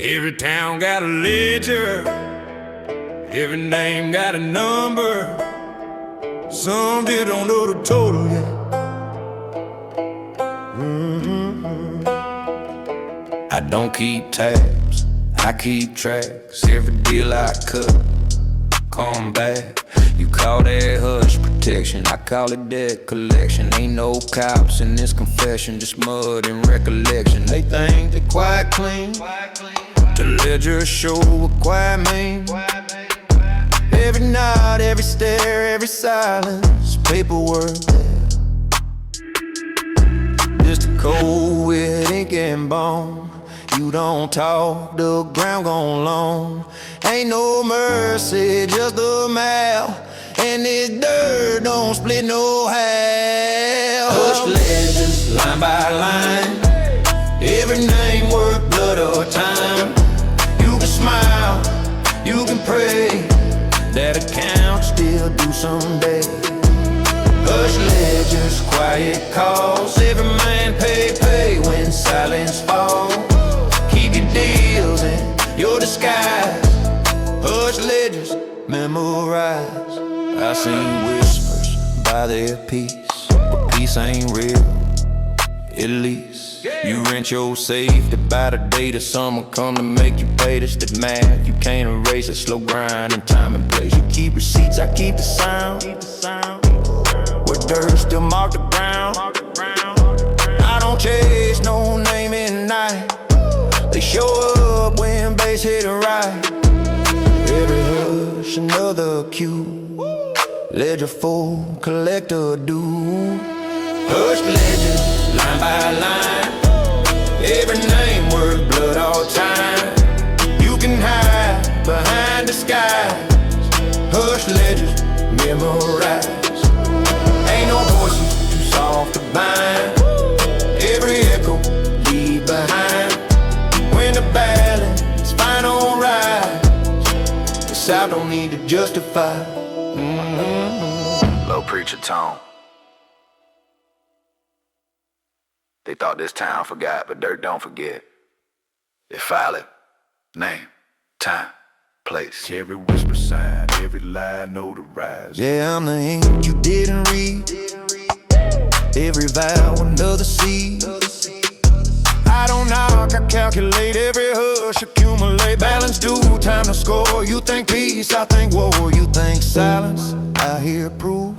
Every town got a ledger, every name got a number. Some they don't know the total yet. I don't keep tabs, I keep tracks. Every deal I cut, come back. You call that hush protection, I call it debt collection. Ain't no cops in this confession, just mud and recollection. They think they quite clean, the ledger show what quiet means. Every nod, every stare, every silence, paperwork. Just a cold with ink and bone. You don't talk, the ground gon' loan. Ain't no mercy, just the mail. And this dirt don't split no hair. Hush ledgers, line by line. Every name worth blood or time. You can smile, you can pray, that account still due someday. Hush ledgers, quiet calls. Every man pay when silence falls. Keep your deals in your disguise. Hush ledgers, memorize. I seen whispers by their peace, but peace ain't real, at least. You rent your safe to buy the day that someone come to make you pay. This the math, you can't erase it. Slow grind and time and place. You keep receipts, I keep the sound. Where dirt still mark the ground. I don't chase no name in night. They show up when bass hit it right. Every hush, another cue. Ledger full, collector due. Hush ledgers, line by line. Every name worth blood all time. You can hide behind disguise. Hush ledgers, memorize. Ain't no voices too soft to bind. Every echo leave behind. When the balance final rise, the South don't need to justify. Low preacher tone. They thought this town forgot, but dirt don't forget. They file it. Name, time, place. Every whisper sign, every lie notarized. Yeah, I'm the ink you didn't read. Every vow, another seed. I don't knock, I calculate. Every hush, accumulate. Balance due, time to score. You think peace, I think war. You think silence, I hear proof.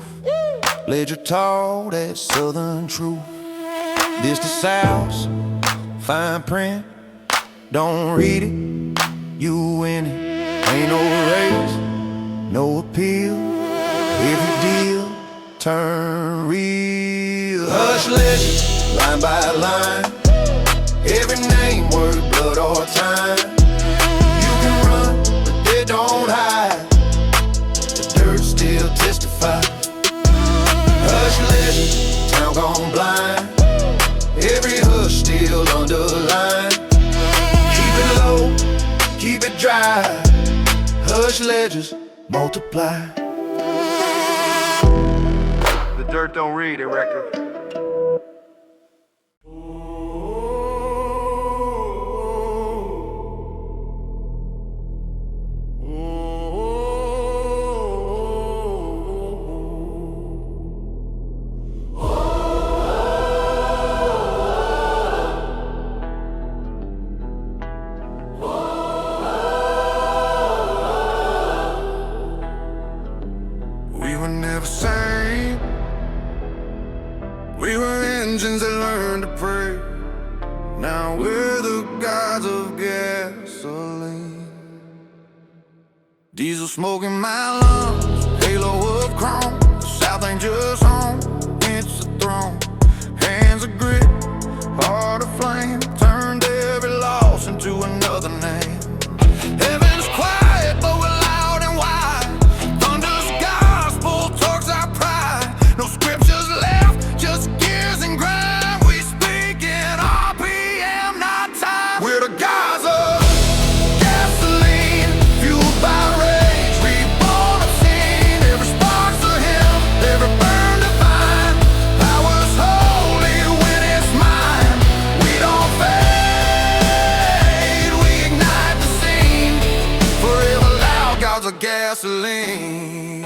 Ledger tall, that southern truth. This the South's fine print. Don't read it, you win it. Ain't no race, no appeal. Every deal turn real. Hush ledger, line by line. Every name worth blood or time. You can run, but they don't hide. The dirt still testifies. Hush ledger, town gone blind. Every hush still underlined. Keep it low, keep it dry. Hush ledgers multiply. The dirt don't read it record. We were never sane. We were engines that learned to pray. Now we're the gods of gasoline. Diesel smoke in my lungs, halo of chrome. The South ain't just home, it's a throne. Hands of grit, heart of flame. Turned every loss into another name. Heaven's quiet, but we're loud and wide. Thunder's gospel talks our pride. No scriptures left, just gears and grind. We speak in RPM, not time. We're the gods of gasoline, fueled by rage, reborn obscene. Every spark's a hymn, every burn divine. Power's holy when it's mine. We don't fail. of gasoline.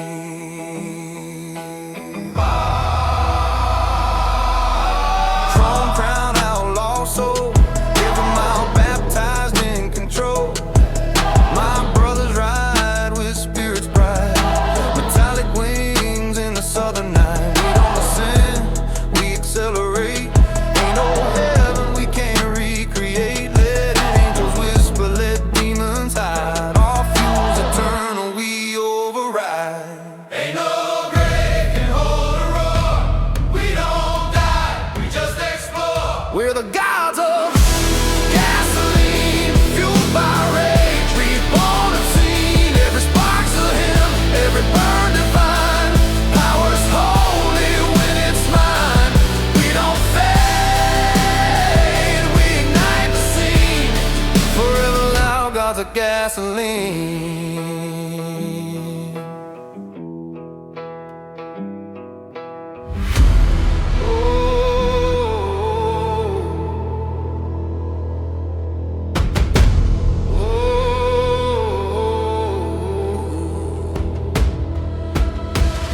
Chrome crown outlaw soul, every mile baptized in control. My brothers ride with spirit's pride, metallic wings in the southern night. We don't ascend, we accelerate. Ain't no heaven we can't recreate. Let angels whisper, let demons hide. Our fuel's eternal, we override. Ain't no grave can hold a roar. We don't die, we just explore. We're the gods of gasoline, fueled by rage, reborn obscene. Every spark's a hymn, every burn divine. Power's holy when it's mine. We don't fade, we ignite the scene. Forever loud, gods of gasoline.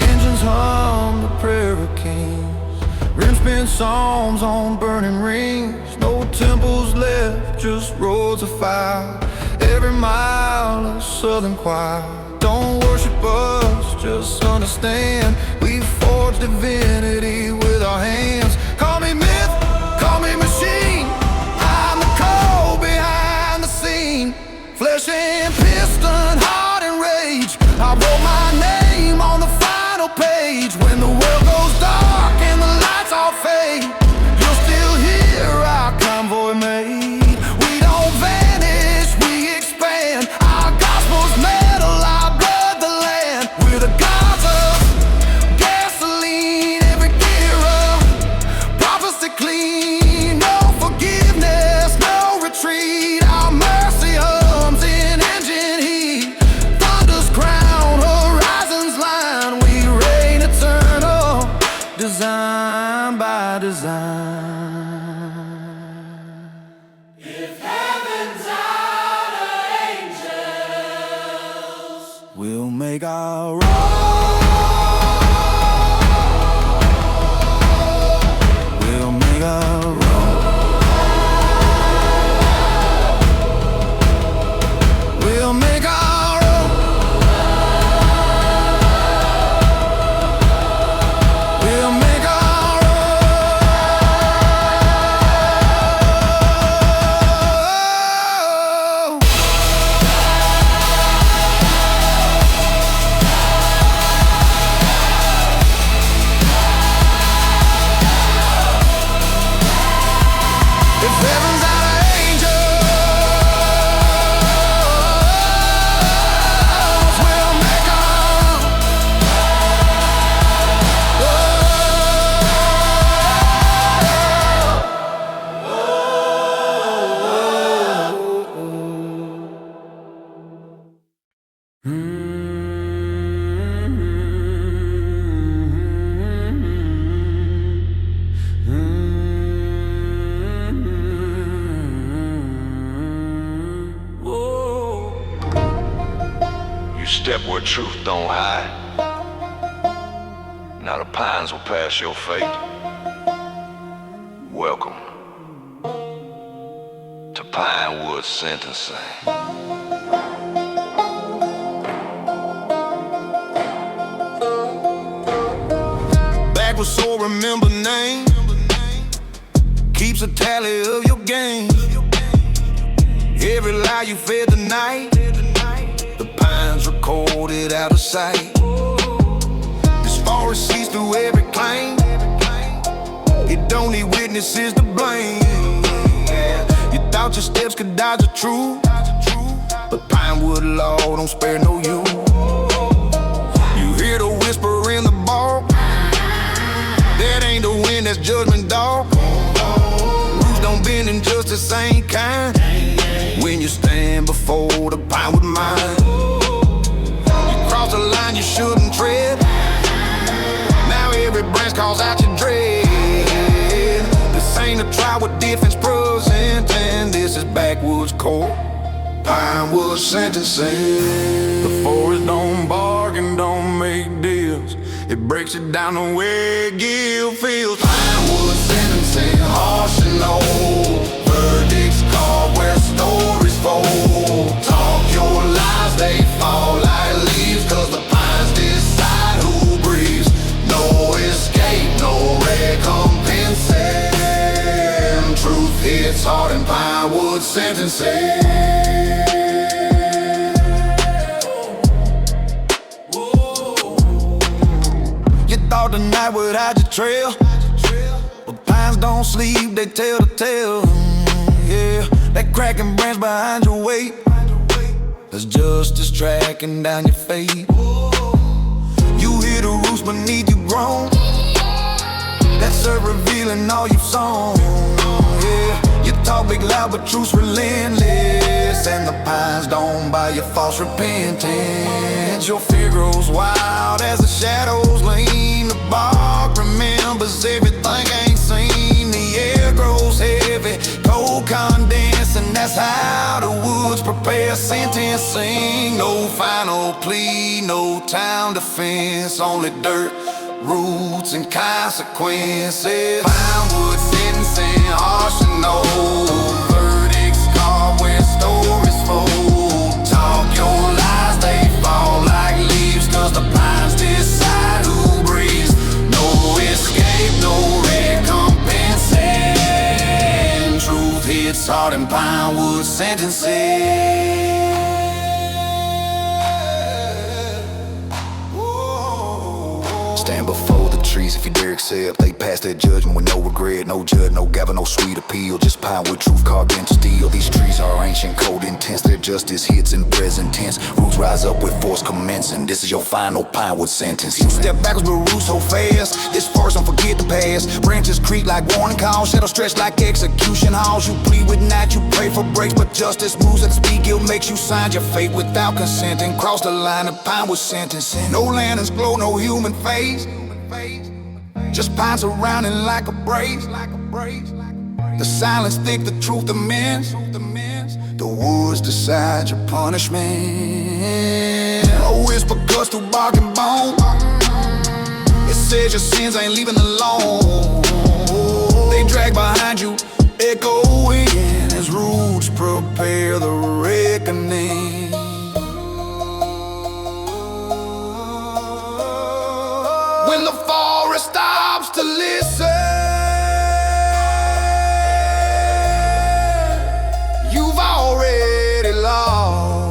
Engines hum the prayer kings, rims spin psalms on burning rings. No temples left, just roads of fire. Every mile a southern choir. Don't worship us, just understand. We forge divinity with our hands. Call me myth, call me machine. I'm the cold behind the scene. Flesh and piston, heart and rage. I wrote my name on the final page. When the world goes dark and the lights all fade, you'll still hear our convoy made. We don't vanish, we expand. Our gospel's metal, our blood the land. We're the gods of gasoline, every gear up, prophecy clean. No forgiveness, no retreat. Our mercy hums in engine heat. Thunder's crown, horizons line. We reign eternal, design by design. If heaven's out of angels, We'll make our own. We'll make our own. We'll make our own. We'll make our own. If heaven's out of angels, we'll make our You step where truth don't hide. Now the pines will pass your fate. Welcome to Pinewood sentencing. backwards, so remember name. Keeps a tally of your game. Every lie you fed tonight, the pines recorded out of sight. This forest sees through every claim. It don't need witnesses to blame. You thought your steps could dodge the truth, but Pinewood law don't spare no you. You hear the whisper in the bark. That ain't the wind, that's judgment, dog. Rules don't bend in just the same kind. When you stand before the Pinewood mine, you cross the line you shouldn't tread. Now every branch calls out your dread. This ain't a trial with defense present, and this is backwoods court, Pinewood sentencing. The forest don't bark and don't make deals. It breaks it down the way Gil feels. Pinewood sentencing, harsh and old. Verdicts called where stories fold. Talk your lies, they fall like leaves, 'cause the pines decide who breathes. No escape, no recompensing. Truth hits hard in Pinewood sentencing. Thought the night would hide your trail, but pines don't sleep, they tell the tale. Yeah, that cracking branch behind your weight, that's justice tracking down your fate. You hear the roots beneath you groan, that's her revealing all you've sown. Yeah, you talk big loud but truth's relentless, and the pines don't buy your false repentance. Your fear grows wild as the shadows lean. The bark remembers everything ain't seen. The air grows heavy, cold condensed, and that's how the woods prepare sentencing. No final plea, no town defense, only dirt, roots, and consequences. Pinewood sentencing, harsh and old. Verdicts called where stories fold. Talk your lies, they fall like leaves, 'cause the pines decide who breathes. No escape, no recompensing. Truth hits hard in Pinewood sentencing. Stand before the trees if you dare accept. They pass their judgment with no regret. No judge, no gavel, no sweet appeal. Just Pinewood truth carved into steel. These trees are ancient, cold, intense. Their justice hits in present tense. Roots rise up with force commencing. This is your final Pinewood sentence. You step backwards but roots so fast. This forest don't forget the past. Branches creak like warning calls. Shadows stretch like execution halls. You plead with night, you pray for breaks, but justice moves at speed. Guilt makes you sign your fate without consent and cross the line of Pinewood sentencing. No lanterns glow, no human face, just pines surrounding like a brace. The silence thick, the truth immense. The woods decide your punishment. A whisper cuts through bark and bone. It says your sins ain't leaving alone. They drag behind you, echoing as roots prepare the reckoning. When the forest stops to listen, you've already lost.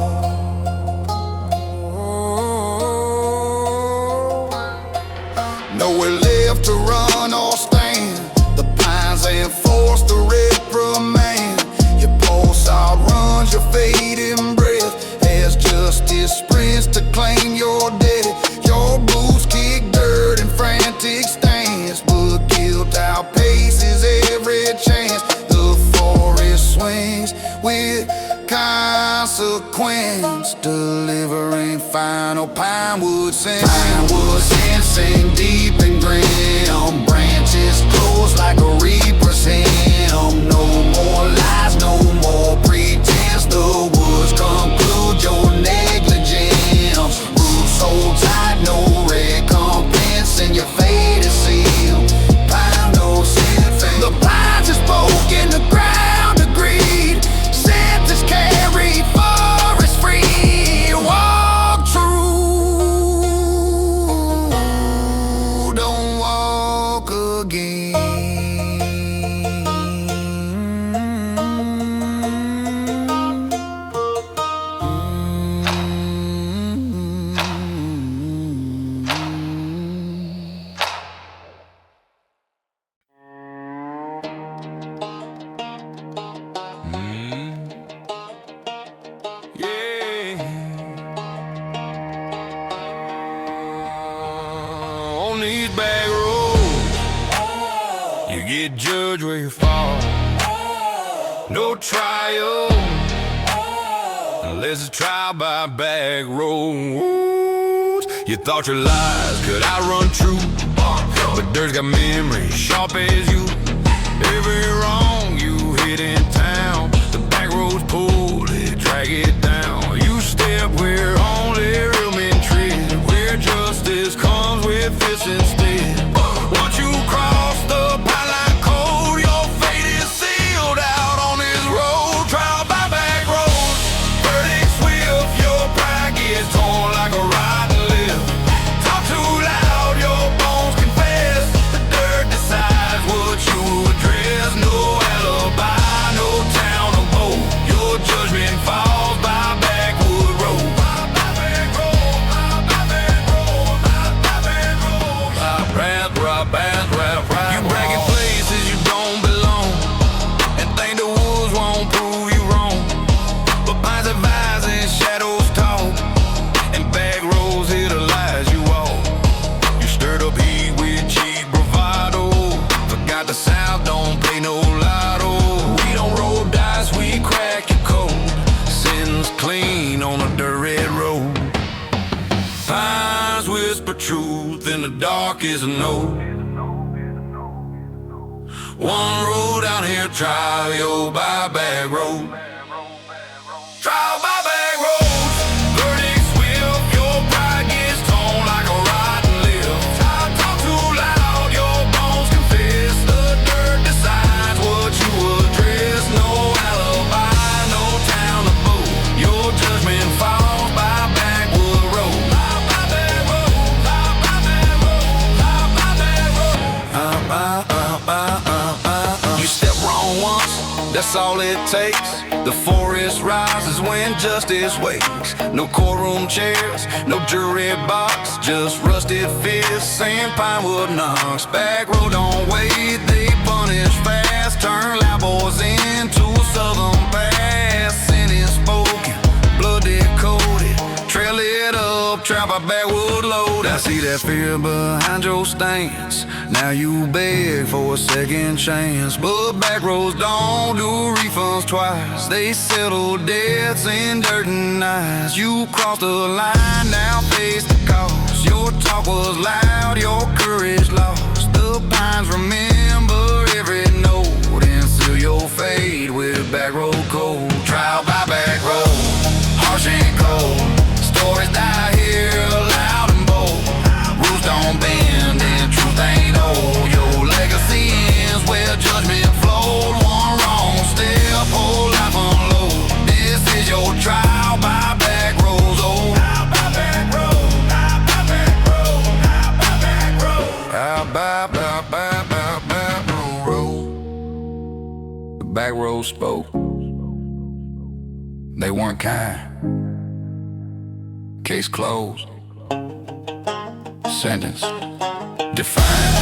Nowhere left to run or stand. The pines enforce the reprimand. Your pulse outruns your fading breath as justice sprints to claim your debt. Your boots kick dirt and frantic stance, but guilt outpaces every chance. The forest swings with consequence, delivering final Pinewood sentence. Pinewood sentencing, deep and grim. Branches close like a reaper's hymn. No more lies, no more pretense. The woods conclude your negligence. Roots so tight, no recompense, and your fate is sealed. Pinewood sentencing. The pines have spoken, the ground agreed. Sentence carried, forest free. Walk true, don't walk again. On these back roads, you get judged where you fall. No trial unless it's trial by back roads. You thought your lies could outrun truth, but dirt's got memory sharp as you. Every wrong you hit in town, the back roads pull it, drag it down. You step where only fuck is a no? One road down here, trial yo by back road. Trial by back roads, verdict swift. Your pride gets torn like a rotten lift. I talk too loud, your bones confess. The dirt decides what you address. No alibi, no town to boot. Your judgment falls by backwood road. By back road, by back road, by back road. You step wrong once, that's all it takes. The forest rises when justice wakes. No courtroom chairs, no jury box, just rusted fists and pine wood knocks. Back road don't wait, they punish fast. Turn loud boys into a southern pass. Sentence spoken, blood decoded. Trail it up, trap a backwood load. I see that fear behind your stance. Now you beg for a second chance. But back roads don't do refunds twice. They settle debts in dirt and ice. You crossed the line, now face the cost. Your talk was loud, your courage lost. The pines remember every note and seal your fate with back road code. Trial by back road, harsh and cold. Stories die here, loud and bold. Rules don't bend and truth ain't old. Your legacy ends where judgment flowed. One wrong step, whole life unload. This is your trial by back roads. Oh, by back road, by back road, by back road, back road. The back road spoke. They weren't kind. Case closed. Sentence defined.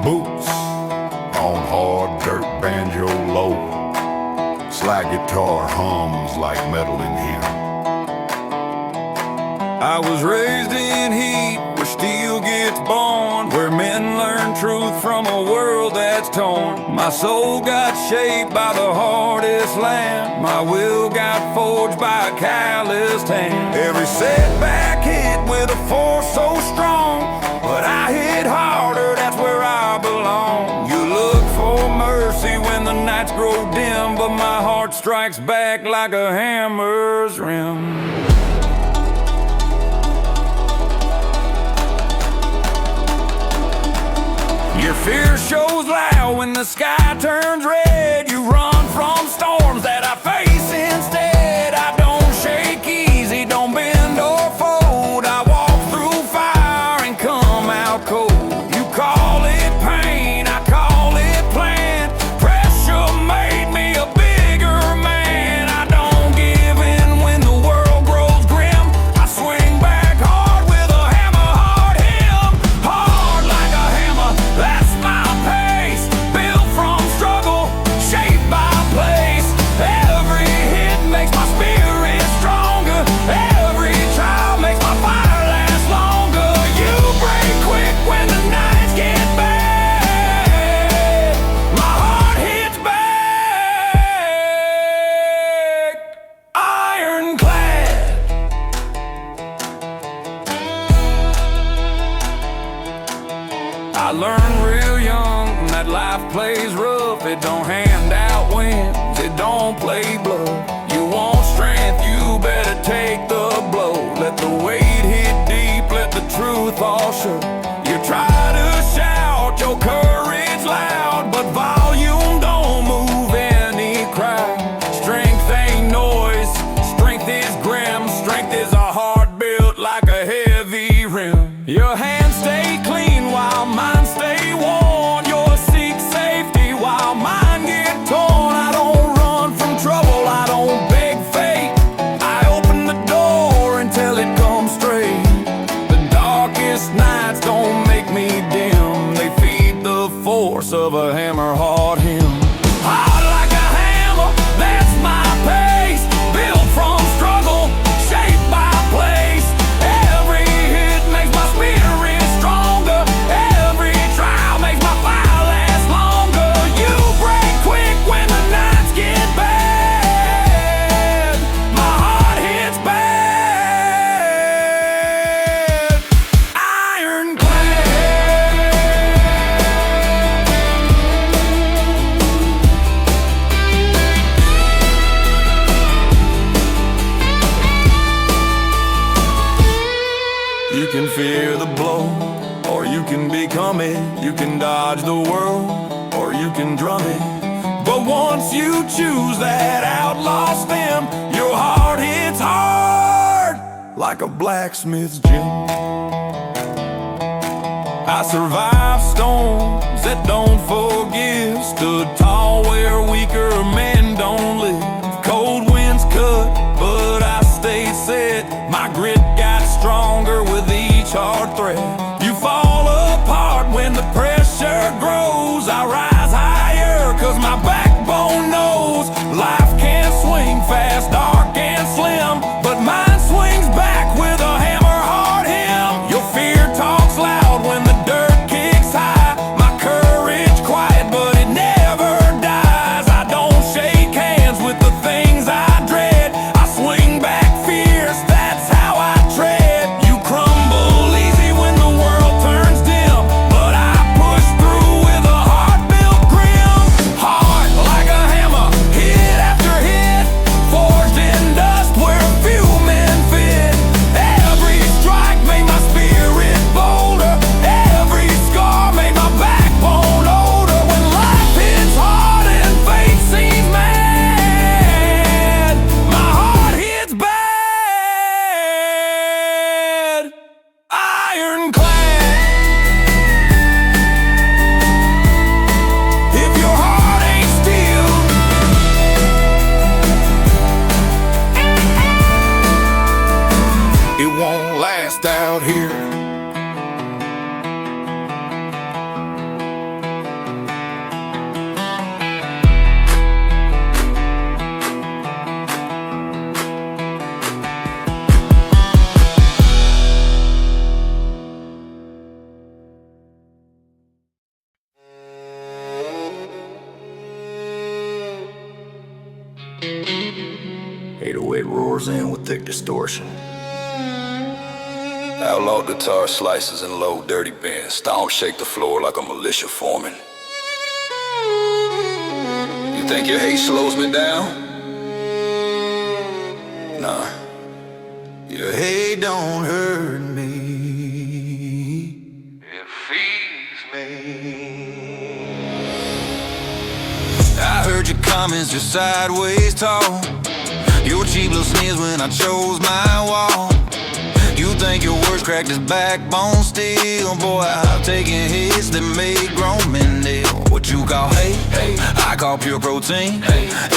Boots on hard dirt, banjo low. Slide guitar hums like metal in here. I was raised in heat where steel gets born, where men learn truth from a world that's torn. My soul got shaped by the hardest land. My will got forged by a calloused hand. Every setback hit with a force so strong, but I hit harder, that's where I belong. You look for mercy when the nights grow dim, but my heart strikes back like a hammer's rim. Your fear shows loud when the sky turns red. You run from storms that I face instead. I don't shake easy, don't bend or fold. I walk through fire and come out cold. You call it pain, I call it plan. Pressure made me a bigger man. I don't give in when the world grows grim. I swing back hard with a hammer, hard him. Hard like a hammer, that's my pace. Built from struggle, shaped by place. Every hit makes my spirit stronger. Every trial makes my fire last longer. You break quick when the nights get bad. My heart hits back. Ironclad. I learned real young that life plays rough. It don't hand out wins, it don't play bluff. You want strength, you better take the blow. Let the weight hit deep, let the truth all show. You try to shout your courage loud, but volume don't move any crowd. Strength ain't noise, strength is grim. Strength is a heart built like a heavy rim. Your hands stay clean while mine stay worn. Yours seek safety while mine get torn. I don't run from trouble, I don't force of a hammer hard hymn. Hard like a hammer, that's my pace. Built from struggle, shaped by place. Every hit makes my spirit stronger. Every trial makes my fire last longer. You break quick when the nights get bad. My heart hits bad. Ironclad. You can fear the blow, or you can become it. You can dodge the world, or you can drum it. But once you choose that outlaw stem, your heart hits hard like a blacksmith's gem. I survived storms that don't forgive. Stood tall where weaker men don't live. Cold winds cut, but I stayed set. My grit got stronger with each hard thread. You fall apart when the pressure grows. I rise higher, cause my backbone knows life can swing fast, dark and slim, but mine swings back with a hammer hard him. Your fear talks loud when the dirt kicks high. My courage quiet, but it never dies. I don't shake hands with the things I dread. I swing back fierce, that's how I tread. You crumble easy when the world turns dim, but I push through with a heart built grim. Hard like a hammer, hit after hit, forged in dust where few men fit. Every strike made my spirit bolder. Every scar made my backbone older. When life hits hard and fate seems mad, my heart hits bad. Ironclad. If your heart ain't steel, it won't last out here. .808 roars in with thick distortion. Outlaw guitar slices and low dirty bends. Stomp shake the floor like a militia foreman. You think your hate slows me down? Nah. Your hate don't hurt me. It feeds me. I heard your comments just sideways talk. Your cheap little sneers when I chose my wall. You think your words cracked his backbone still. Boy, I've taken hits that made grown men kneel. What you call hate, I call pure protein.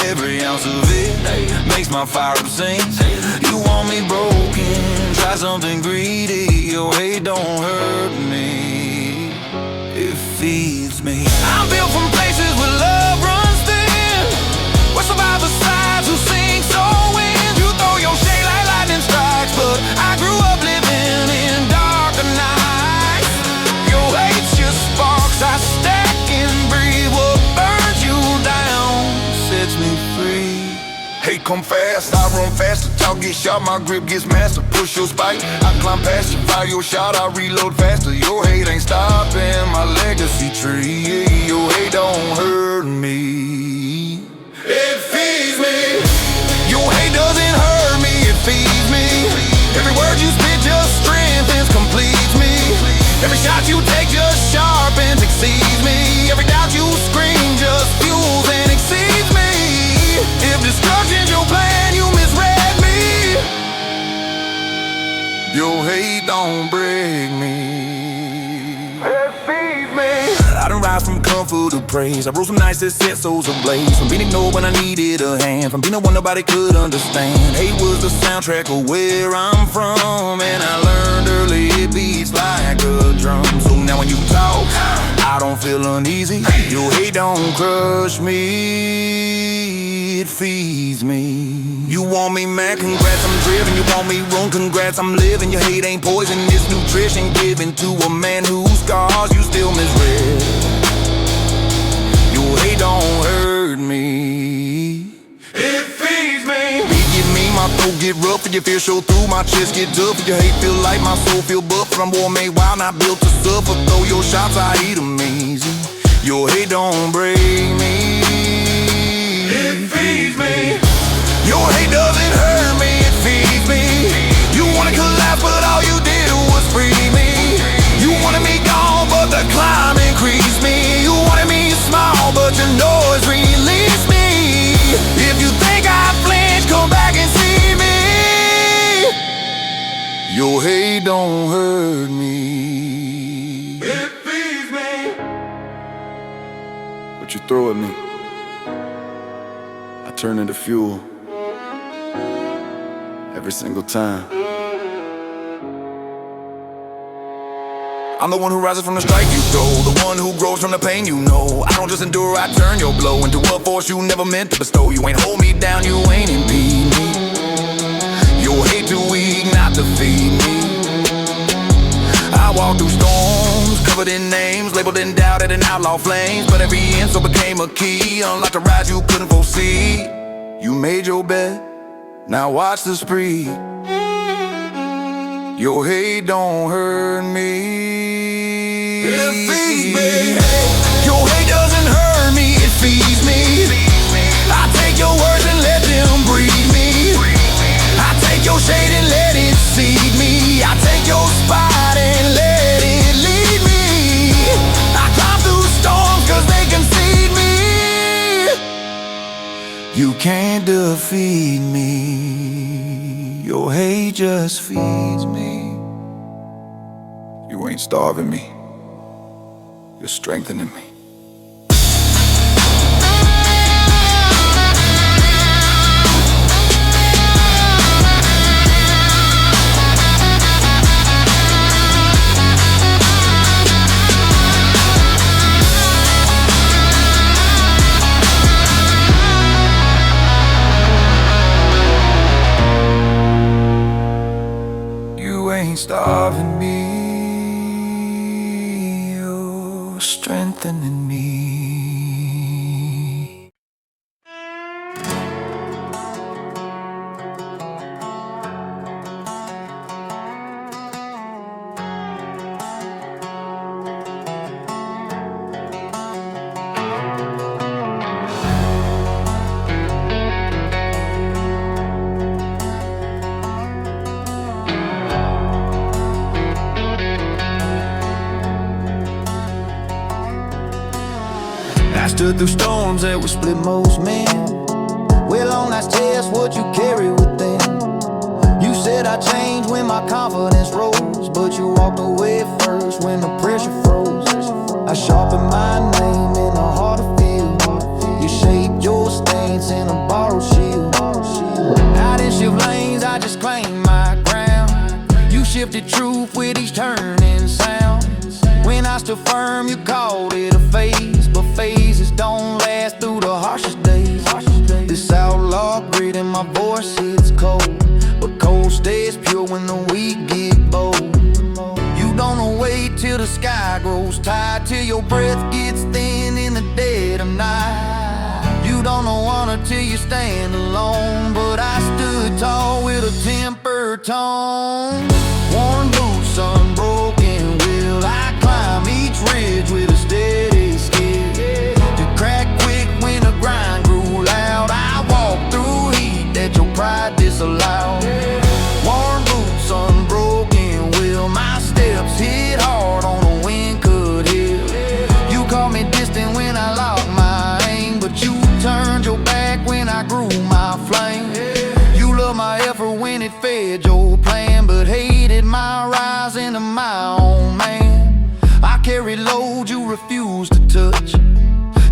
Every ounce of it makes my fire obscene. You want me broken, try something greedy. Your hate don't hurt me, it feeds me. I'm built from places where love runs thin, where survivors sides who sing so win. You throw your shade like lightning strikes, but I grew up living in darker nights. Your hate's just sparks I stack and breathe. What burns you down sets me free. Hate come fast, I run faster. Talk get sharp, my grip gets master. Push your spike, I climb past you. Fire your shot, I reload faster. Your hate ain't stopping my legacy tree. Your hate don't hurt me, it feeds me. Your hate doesn't hurt me, it feeds me. Every word you spit just strengthens, completes me. Every shot you take just sharpens, exceeds me. Every doubt you scream just fuels and exceeds me. If destruction's your plan, you misread me. Your hate don't break me, it feeds me. I done rise from comfort to praise. I wrote some nights that set souls ablaze. From being ignored when I needed a hand, from being the one nobody could understand. Hate was the soundtrack of where I'm from, and I learned early it beats like a drum. So now when you talk, I don't feel uneasy. Your hate don't crush me, it feeds me. You want me mad, congrats, I'm driven. You want me wrong, congrats, I'm living. Your hate ain't poison, it's nutrition given to a man whose scars you still misread. Your hate don't hurt me, it feeds me. Give me my throat get rough, and your fear show through my chest get tough. And your hate feel like my soul feel buff, but I'm war made wild, not built to suffer. Throw your shots, I eat them easy. Your hate don't break me, it feeds me. Your hate doesn't hurt me, it feeds me. You wanna collapse, but all you did was free me. You wanted me gone, but the climb increased me. You wanted me small, but your noise released me. If you think I flinch, come back and see me. Your hate don't hurt me, it feeds me. What you throw at me, I turn into fuel. Every single time. I'm the one who rises from the strike you throw, the one who grows from the pain you know. I don't just endure, I turn your blow into a force you never meant to bestow. You ain't hold me down, you ain't impede me. Your hate too weak not to feed me. I walk through storms, covered in names, labeled in doubt at an outlaw flames. But every insult became a key, unlocked a rise you couldn't foresee. You made your bed, now watch the spree. Your hate don't hurt me, it feeds me. Your hate doesn't hurt me, it feeds me. I take your words and let them breathe me. I take your shade and let it seed me. I take your spot and let it lead me. I climb through storms cause they concede me. You can't defeat me. Your hate just feeds me. You ain't starving me, you're strengthening me. You ain't starving me, you're strengthening me. I stood through storms that would split most men. Well, on that test, what you carry within. You said I changed when my confidence rose, but you walked away first when the pressure froze. I sharpened my name in a harder field. You shaped your stance in a borrowed shield. I didn't shift lanes, I just claimed my ground. You shifted truth with each turning sound. When I stood firm, you called it a phase, but phases don't last through the harshest days. This outlaw grit in my voice hits cold, but cold stays pure when the weak get bold. You don't wait till the sky grows tired, till your breath gets thin in the dead of night. You don't honor till you stand alone, but I stood tall with a tempered tone. Worn boots, unbroken will, I climb each ridge with a steady skill. To crack quick when the grind grew loud, I walked through heat that your pride disallowed. Worn boots, unbroken will, my steps hit hard on a wind-cut hill. You caught me distant when I lost my aim, but you turned your back when I grew my flame. You loved my effort when it fed your plan, but hated my rise into my own man. I carried loads you refused to touch.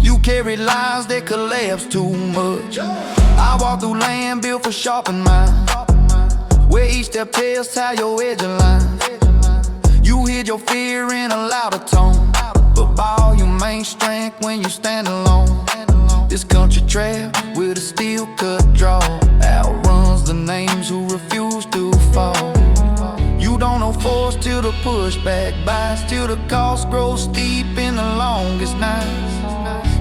You carried lies that collapsed too much. I walked through land built for sharpened minds, where each step tells how your edge aligns. You hid your fear in a louder tone, but by all you made think when you stand alone. This country trap with a steel cut draw outruns the names who refuse to fall. You don't know force till the pushback bites, till the cost grows steep in the longest nights.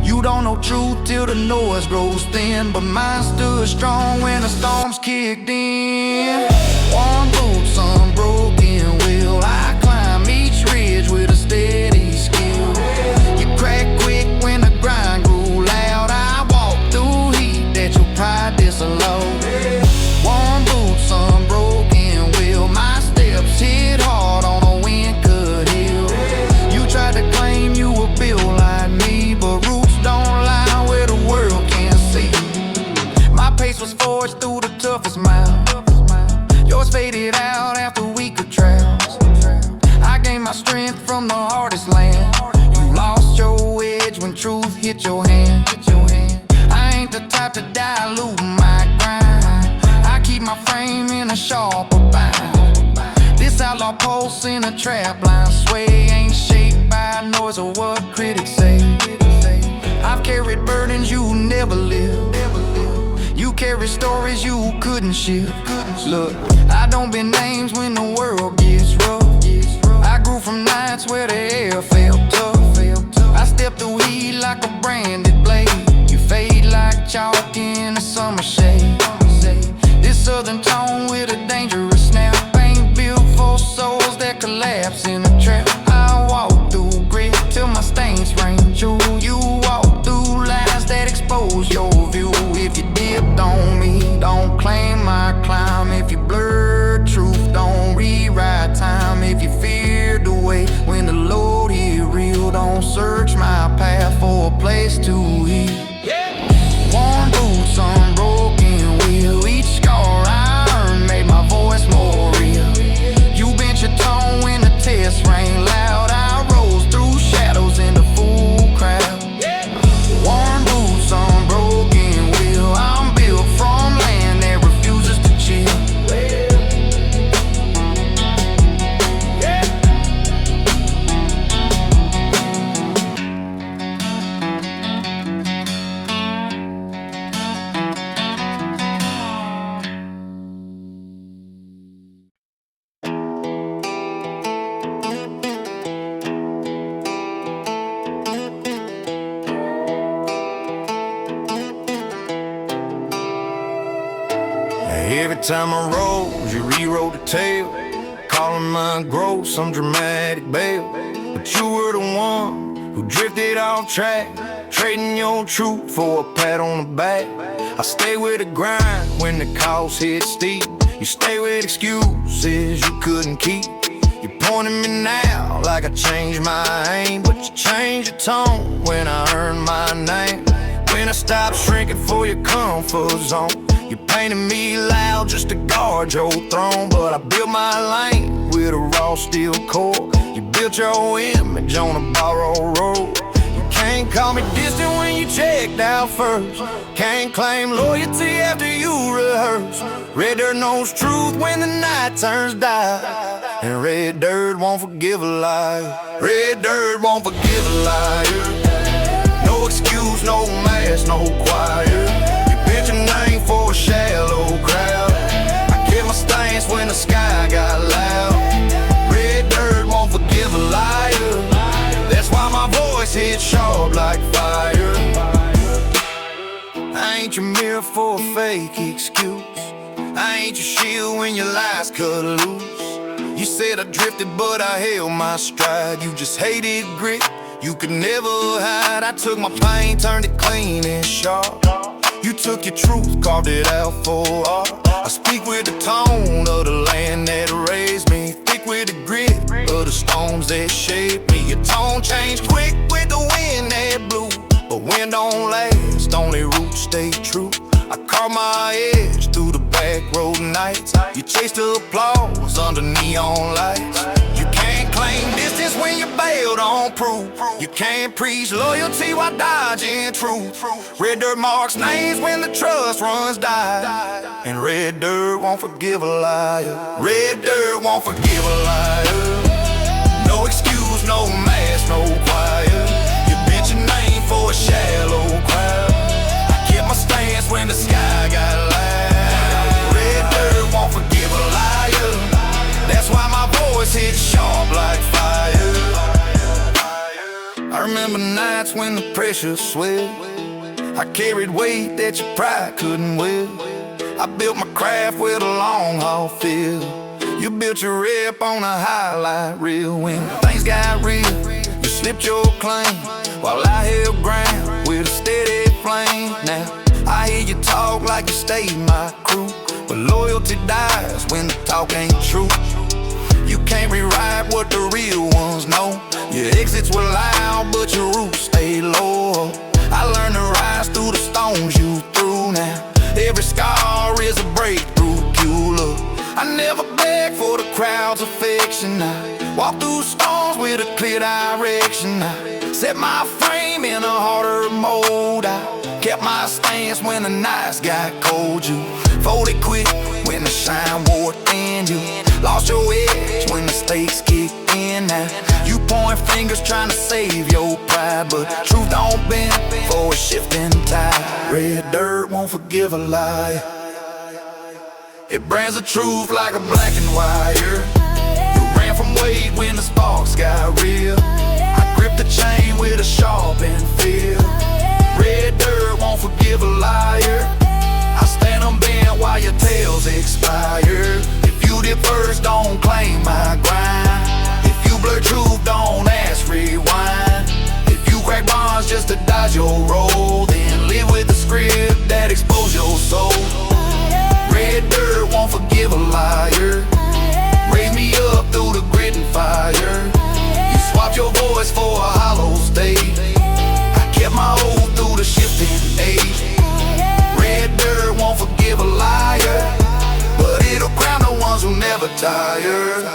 You don't know truth till the noise grows thin, but mine stood strong when the storms kicked in. One boot, some broken wheel, I climb each ridge with a steady skill. You crack quick when the grind grew loud, I walk through heat that your pride disallowed. One boot, some broken wheel, my steps hit hard on a wind-cut hill. You tried to claim you were built like me, but roots don't lie where the world can't see. My pace was forged through the toughest mile, yours faded out after weaker trials. I gained my strength from the hardest land. You lost your edge when truth hit your hand. I ain't the type to dilute my grind, I keep my frame in a sharper bind. This outlaw pulse in a trap line sway ain't shaped by noise or what critics say. I've carried burdens you never lived, you carry stories you couldn't shift. Look, I don't bend names when the world gets rough. I grew from nights where the air felt tough. I stepped through heat like a branded blade. You fade like chalk in the summer shade. This southern tone with a dangerous snap ain't built for souls that collapse in a trap. I walk through grit till my stains rain true. You walk through lies that expose your view. If you dipped on me, don't claim my climb. If you blurred truth, don't rewrite time. If you feared the way when the load hit real, don't search my path for a place to heal. Worn boots on broken wheel, each scar I earned made my voice more real. You bent your tone when the test rang loud, I rose through shadows in the full crowd. Worn boots on broken wheel, I'm built from land that refuses to chill. Every time I rose, you rewrote the tale, calling my growth some dramatic bail. But you were the one who drifted off track, trading your truth for a pat on the back. I stay with the grind when the cost hit steep. You stay with excuses you couldn't keep. You pointing me now like I changed my aim, but you changed your tone when I earned my name. When I stopped shrinking for your comfort zone, you painted me loud just to guard your throne. But I built my lane with a raw steel core. You built your image on a borrowed road. You can't call me distant when you checked out first. Can't claim loyalty after you rehearse. Red dirt knows truth when the night turns dark, and red dirt won't forgive a liar. Red dirt won't forgive a liar. No excuse, no mask, no choir. Your name for a shallow crowd. I kept my stance when the sky got loud. Red dirt won't forgive a liar. That's why my voice hits sharp like fire. I ain't your mirror for a fake excuse. I ain't your shield when your lies cut loose. You said I drifted but I held my stride. You just hated grit, you could never hide. I took my pain, turned it clean and sharp. You took your truth, carved it out for art. I speak with the tone of the land that raised me, thick with the grit of the stones that shaped me. Your tone changed quick with the wind that blew, but wind don't last, only roots stay true. I carved my edge through the back road nights. You chased the applause under neon lights. You can't claim distance when you bailed on proof. You can't preach loyalty while dodging truth. Red dirt marks names when the trust runs dry, and red dirt won't forgive a liar. Red dirt won't forgive a liar. No excuse, no mask, no choir. You bent your name voice hits sharp like fire. I remember nights when the pressure swelled. I carried weight that your pride couldn't wield. I built my craft with a long haul feel. You built your rep on a highlight reel. When things got real, you slipped your claim, while I held ground with a steady flame. Now I hear you talk like you stayed my crew, but loyalty dies when the talk ain't true. You can't rewrite what the real ones know. Your exits were loud, but your roots stay low. I learned to rise through the stones you threw. Now every scar is a breakthrough. Look, I never beg for the crowd's affection. I walk through storms with a clear direction. I set my frame in a harder mold. I kept my stance when the nights got cold. You folded quick when the shine wore thin. You lost your edge when the stakes kicked in. Now you point fingers trying to save your pride, but truth don't bend for a shifting tide. Red dirt won't forgive a lie. It brands the truth like a blackened wire. You ran from weight when the sparks got real. I gripped the chain with a sharpened feel. Red dirt won't forgive a liar. I stand unbent while your tales expire. If you did first, don't claim my grind. If you blur truth, don't ask rewind. If you crack bonds just to dodge your role, then live with the script that expose your soul. Red dirt won't forgive a liar. Raise me up through the grit and fire. You swapped your voice for a hollow state. I kept my oath through the shifting age. Red dirt won't forgive a liar, but it'll crown the ones who never tire.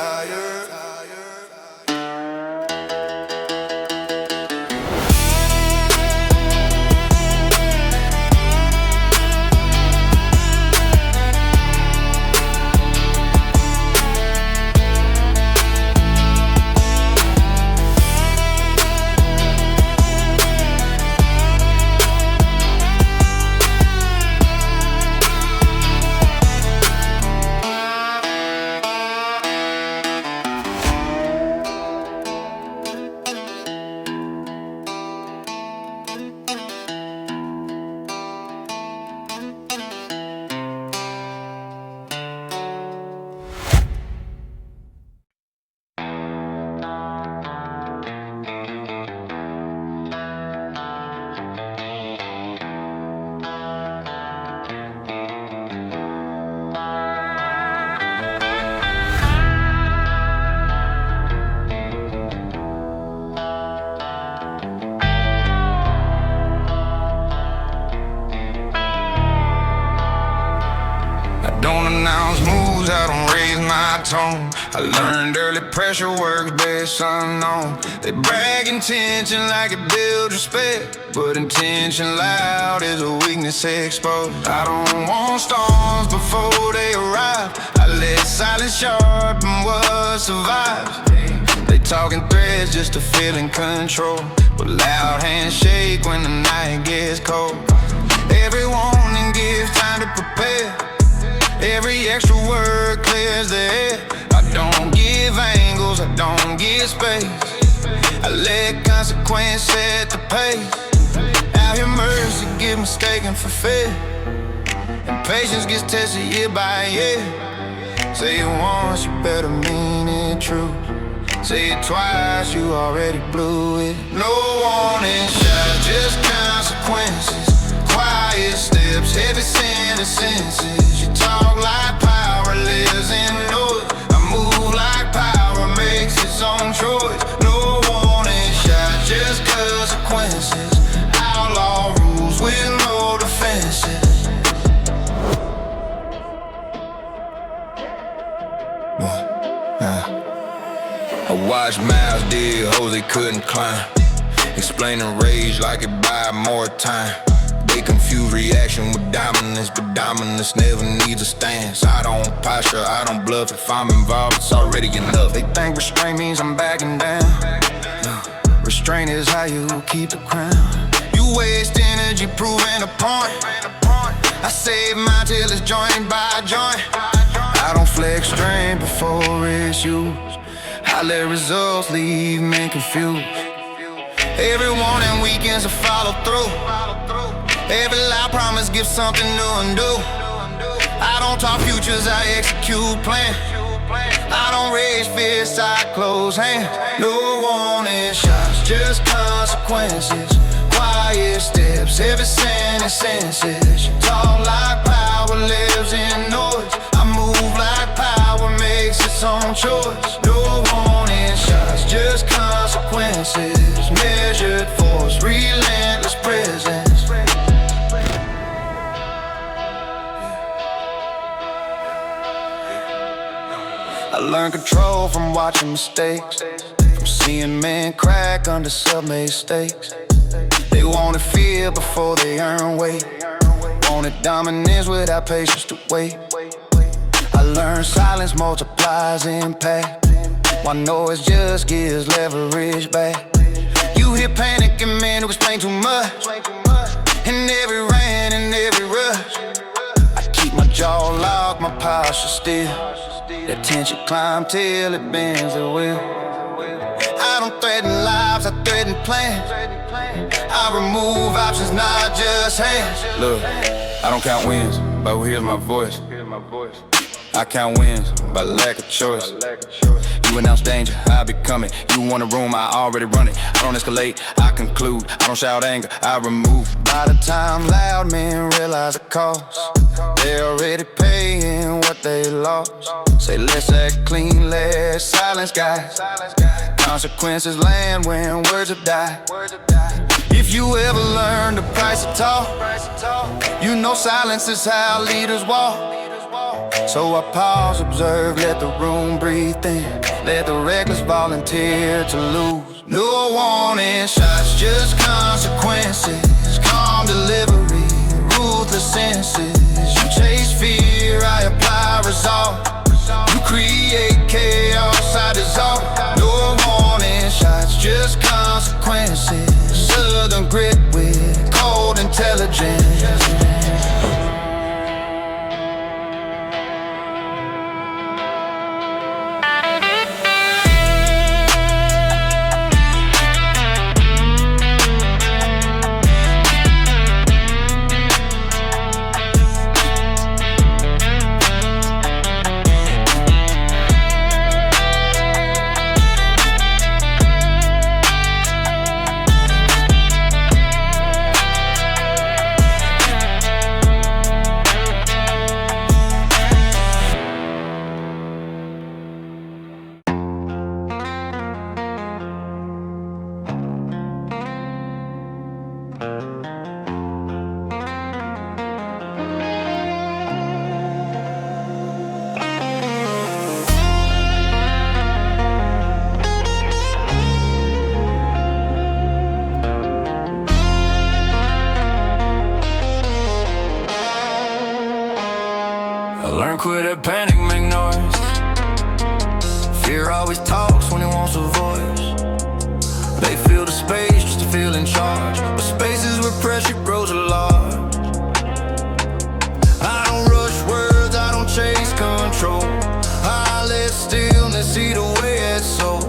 I don't raise my tone. I learned early pressure works best unknown. They brag intention like it builds respect, but intention loud is a weakness exposed. I don't want storms before they arrive. I let silence sharpen what survives. They talking threads just to feel in control, but loud hands shake when the night gets cold. Every warning gives time to prepare. Every extra word clears the air. I don't give angles, I don't give space. I let consequence set the pace. Out here mercy get mistaken for fear, and patience gets tested year by year. Say it once, you better mean it true. Say it twice, you already blew it. No warning shots, just consequences. Quiet steps, heavy sentences. You talk like power lives in noise. I move like power makes its own choice. No warning shot, just consequences. Outlaw rules with no defenses. I watched mouths dig hoes they couldn't climb, explaining rage like it buy more time. They confuse reaction with dominance, but dominance never needs a stance. I don't posture, I don't bluff. If I'm involved, it's already enough. They think restraint means I'm backing down. No, restraint is how you keep the crown. You waste energy proving a point. I save mine till it's joint by joint. I don't flex strength before it's used. I let results leave men confused. Every warning weekends to follow through. Every lie promise gives something to undo. I don't talk futures, I execute plans. I don't raise fists, I close hands. No warning shots, just consequences. Quiet steps, every sin is senses. You talk like power lives in noise. I move like power makes its own choice. No warning shots, just consequences. Measured force, relentless presence. I learned control from watching mistakes, from seeing men crack under submade stakes. They wanted fear before they earn weight, wanted dominance without patience to wait. I learned silence multiplies impact, while noise just gives leverage back. You hear panic in men who explain too much, in every rant and every rush. I keep my jaw locked, my posture still. That tension climb till it bends the wheel. I don't threaten lives, I threaten plans. I remove options, not just hands. Look, I don't count wins, but who hears my voice? I count wins by lack of choice. You announce danger, I become it. You want a room, I already run it. I don't escalate, I conclude. I don't shout anger, I remove. By the time loud men realize the cost, they're already paying what they lost. Say let's act clean, less silence, guys. Consequences land when words have died. If you ever learn the price of talk, you know silence is how leaders walk. So I pause, observe, let the room breathe in. Let the reckless volunteer to lose. No warning shots, just consequences. Calm delivery, ruthless senses. You chase fear, I apply resolve. You create chaos, I dissolve. No warning shots, just consequences. Southern grit with cold intelligence. Learn quit at panic, make noise. Fear always talks when it wants a voice. They fill the space just to feel in charge, but spaces where pressure grows large. I don't rush words, I don't chase control. I let stillness eat away at soul.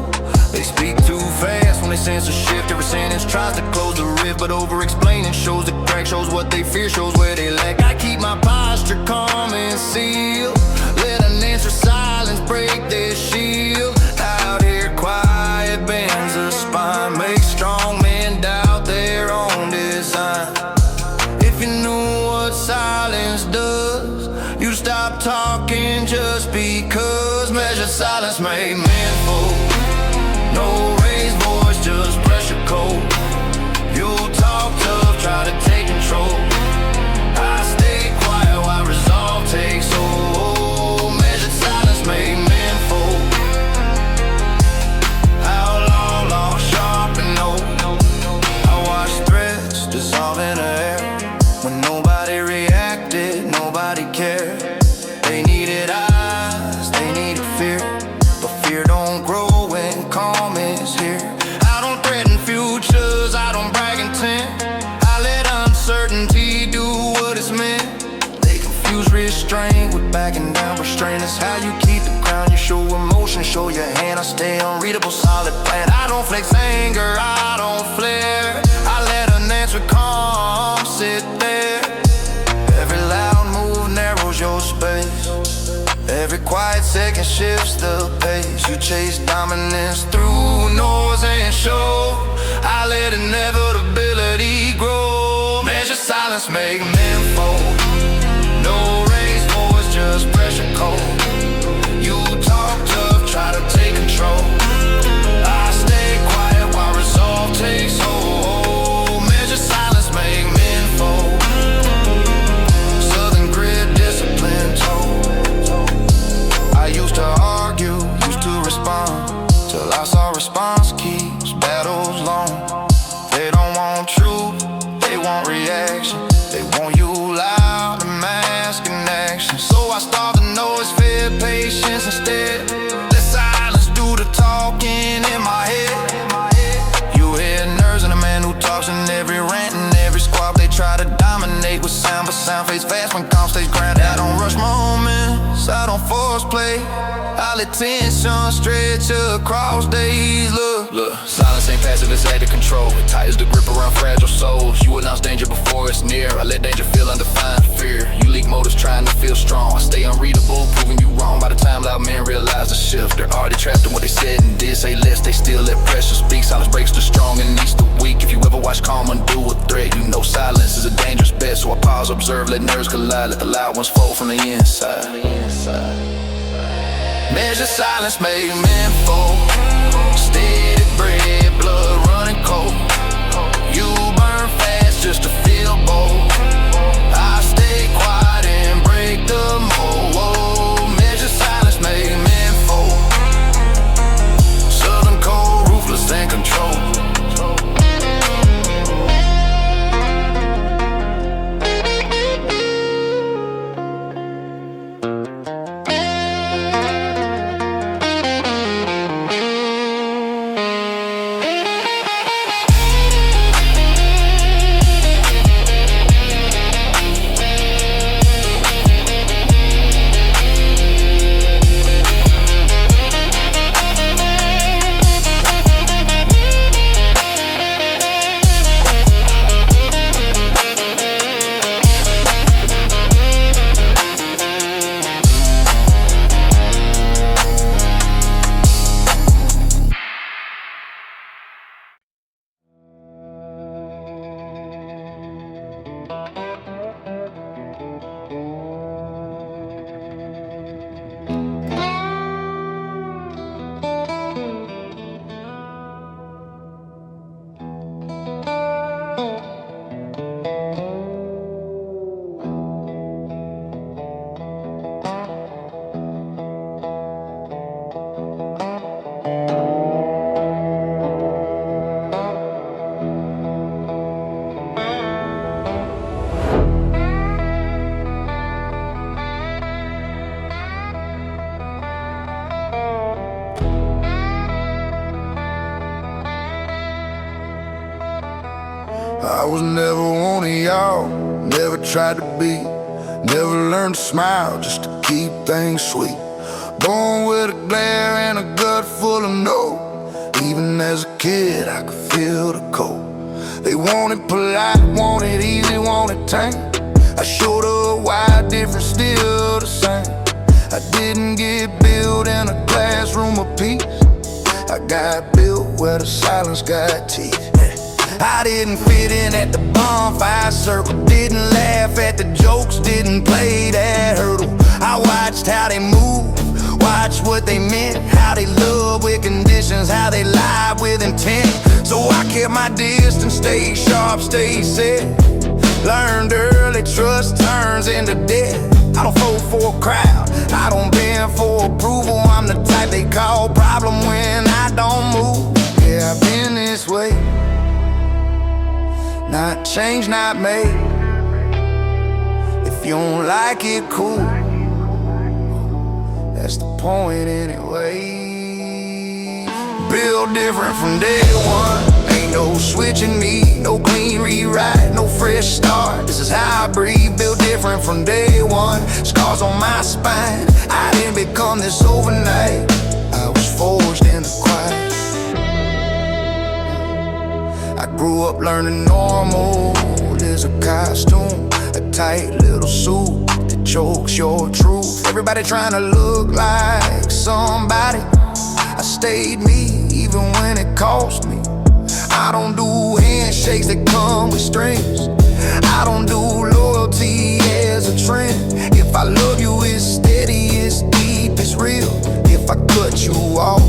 They speak too fast when they sense a shift. Every sentence tries to close the rift, but over-explaining shows the crack, shows what they fear, shows where they lack. I keep my posture calm and sealed. Let unanswered silence break their shield. Out here quiet bends the spine, make strong men doubt their own design. If you knew what silence does, you'd stop talking just because. Measured silence made men fold. No raised voice, just pressure cold. You talk tough, try to take control. I stay quiet while resolve takes hold. Measured silence made men fold. Outlaw, law, sharp and old. I watched threats dissolve in the air. When nobody reacted, nobody cared. They needed eyes, they needed fear, but fear don't grow when calm is here. I don't threaten futures, I don't brag intent. I let uncertainty do what it's meant. They confuse restraint with backing down. Restraint is how you keep the ground. You show emotion emotion, show your hand, I stay unreadable, solid plan. I don't flex anger, I don't flare. I let an answer calm sit there. Every loud move narrows your space. Every quiet second shifts the pace. You chase dominance through noise and show. I let inevitability grow. Measure silence, make men fold. No raised voice, just pressure cold. You talk tough, try to take control. I stay quiet while resolve takes hold. Measure silence, make men fold. Southern grit, discipline told. I used to argue, used to respond, till I saw response keeps battles long. They don't want truth, they want reaction. They want you loud and mask in action. So I starved the noise, fed patience instead. Let silence do the talking in my head. You hear nerves in a man who talks in every rant and every squab. They try to dominate with sound, but sound fades fast when calm stays grounded. I don't rush moments, I don't force play. I let tension stretch across days. Look, silence ain't passive, it's active control. It tightens the grip around fragile souls. You announce danger before it's near. I let danger feel undefined fear. You leak motives trying to feel strong. I stay unreadable, proving you wrong. By the time loud men realize the shift, they're already trapped in what they said and did. Say less, they still let pressure speak. Silence breaks the strong and eats the weak. If you ever watch calm undo a threat, you know silence is a dangerous bet. So I pause, observe, let nerves collide. Let the loud ones fold from the inside. Measure silence, make men fold. Steady bread, blood running cold. You burn fast just to feel bold. I stay quiet and break the mold. Measure silence, make men fold. Southern cold, ruthless and control. I was never one of y'all, never tried to be, never learned to smile just to keep things sweet. Born with a glare and a gut full of no. Even as a kid I could feel the cold. They wanted polite, wanted easy, wanted tame. I showed up wide, different, still the same. I didn't get built in a classroom of peace. I got built where the silence got teeth. I didn't fit in at the bonfire circle, didn't laugh at the jokes, didn't play that hurdle. I watched how they moved, watched what they meant, how they love with conditions, how they lied with intent. So I kept my distance, stayed sharp, stayed set. Learned early, trust turns into debt. I don't fold for a crowd, I don't bend for approval. I'm the type they call problem when I don't move. Yeah, I've been this way. Not changed, not made. If you don't like it, cool. That's the point anyway. Build different from day one. Ain't no switching me, no clean rewrite, no fresh start. This is how I breathe, build different from day one. Scars on my spine, I didn't become this overnight. I was forged in the quiet. I grew up learning normal is a costume, a tight little suit that chokes your truth. Everybody trying to look like somebody. I stayed me even when it cost me. I don't do handshakes that come with strings. I don't do loyalty as a trend. If I love you, it's steady, it's deep, it's real. If I cut you off,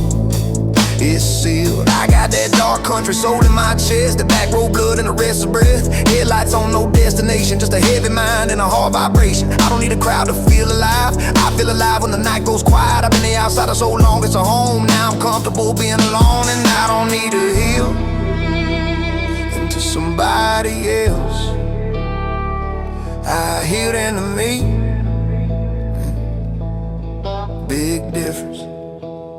it's sealed. I got that dark country soul in my chest, the back row blood and the rest of breath. Headlights on no destination, just a heavy mind and a hard vibration. I don't need a crowd to feel alive. I feel alive when the night goes quiet. I've been the outsider so long, it's a home. Now I'm comfortable being alone, and I don't need to heal into somebody else. I healed into me. Big difference,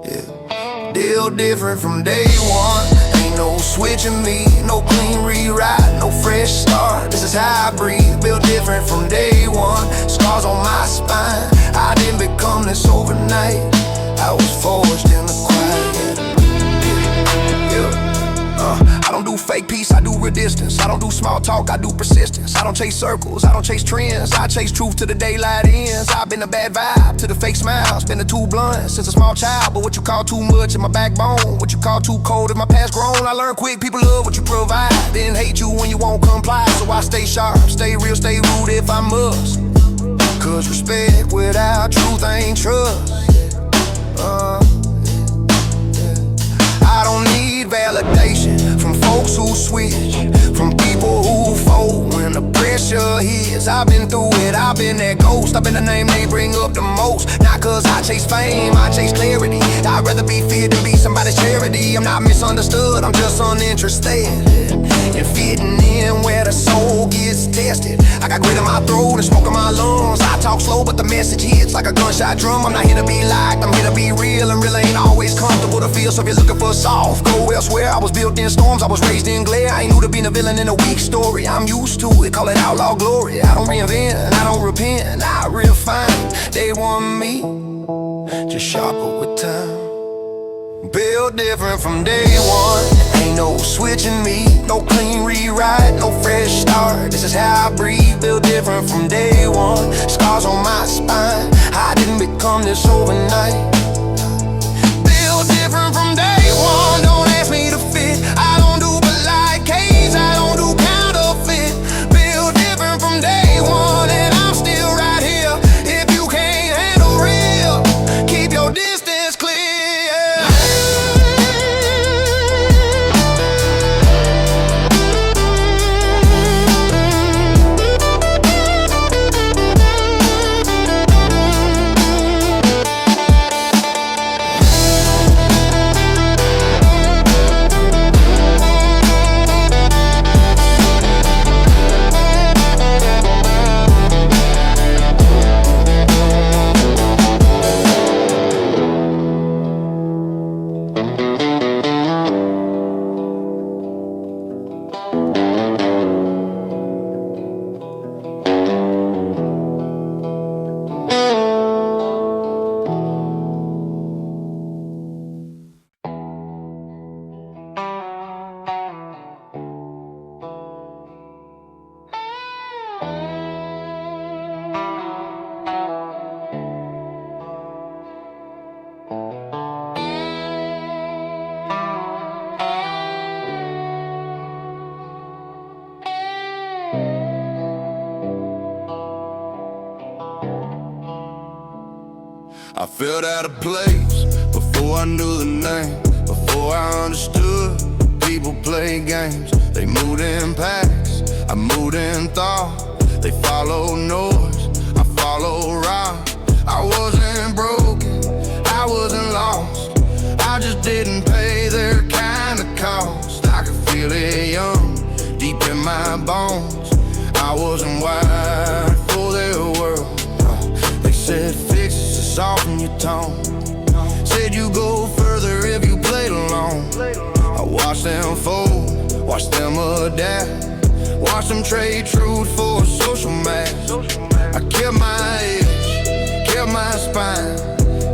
yeah. Deal different from day one. Ain't no switching me, no clean rewrite, no fresh start. This is how I breathe, built different from day one. Scars on my spine, I didn't become this overnight. I was forged in the quiet, yeah. I don't do fake peace, I do real distance. I don't do small talk, I do persistence. I don't chase circles, I don't chase trends. I chase truth till the daylight ends. I've been a bad vibe to the fake smiles. Been a too blunt since a small child. But what you call too much in my backbone, what you call too cold in my past grown. I learned quick, people love what you provide, then hate you when you won't comply. So I stay sharp, stay real, stay rude if I must. Cause respect without truth ain't trust. I don't need validation from folks who switch, from people who fold when the pressure hits. I've been through it, I've been that ghost. I've been the name they bring up the most. Not cause I chase fame, I chase clarity. I'd rather be feared than be somebody's charity. I'm not misunderstood, I'm just uninterested in fitting in where the soul gets tested. I got grit in my throat and smoke in my lungs. I talk slow but the message hits like a gunshot drum. I'm not here to be liked, I'm here to be real, and real ain't always comfortable to feel. So if you're looking for soft, go elsewhere. I was built in storms, I was raised in glare. I ain't new to being a villain in a weak story. I'm used to it, call it outlaw glory. I don't reinvent, I don't repent, I refine. They want me, just sharper with time. Built different from day one. Ain't no switching me, no clean rewrite, no fresh start. This is how I breathe, built different from day one. Scars on my spine, I didn't become this overnight. Built different from day one. Don't ask me to fit, I don't do polite case, I don't do counterfeit. Built different from day one, and I'm still right here. If you can't handle real, keep your distance clear. I felt out of place before I knew the name, before I understood people play games. They moved in packs, I moved in thought. They follow noise, I follow rock. I wasn't broken, I wasn't lost, I just didn't pay their kind of cost. I could feel it young, deep in my bones. I wasn't wired for their world. They said fixes to soften your tone, said you go further if you played alone. I watched them fold, watched them adapt, watched them trade truth for a social match. I kept my edge, kept my spine,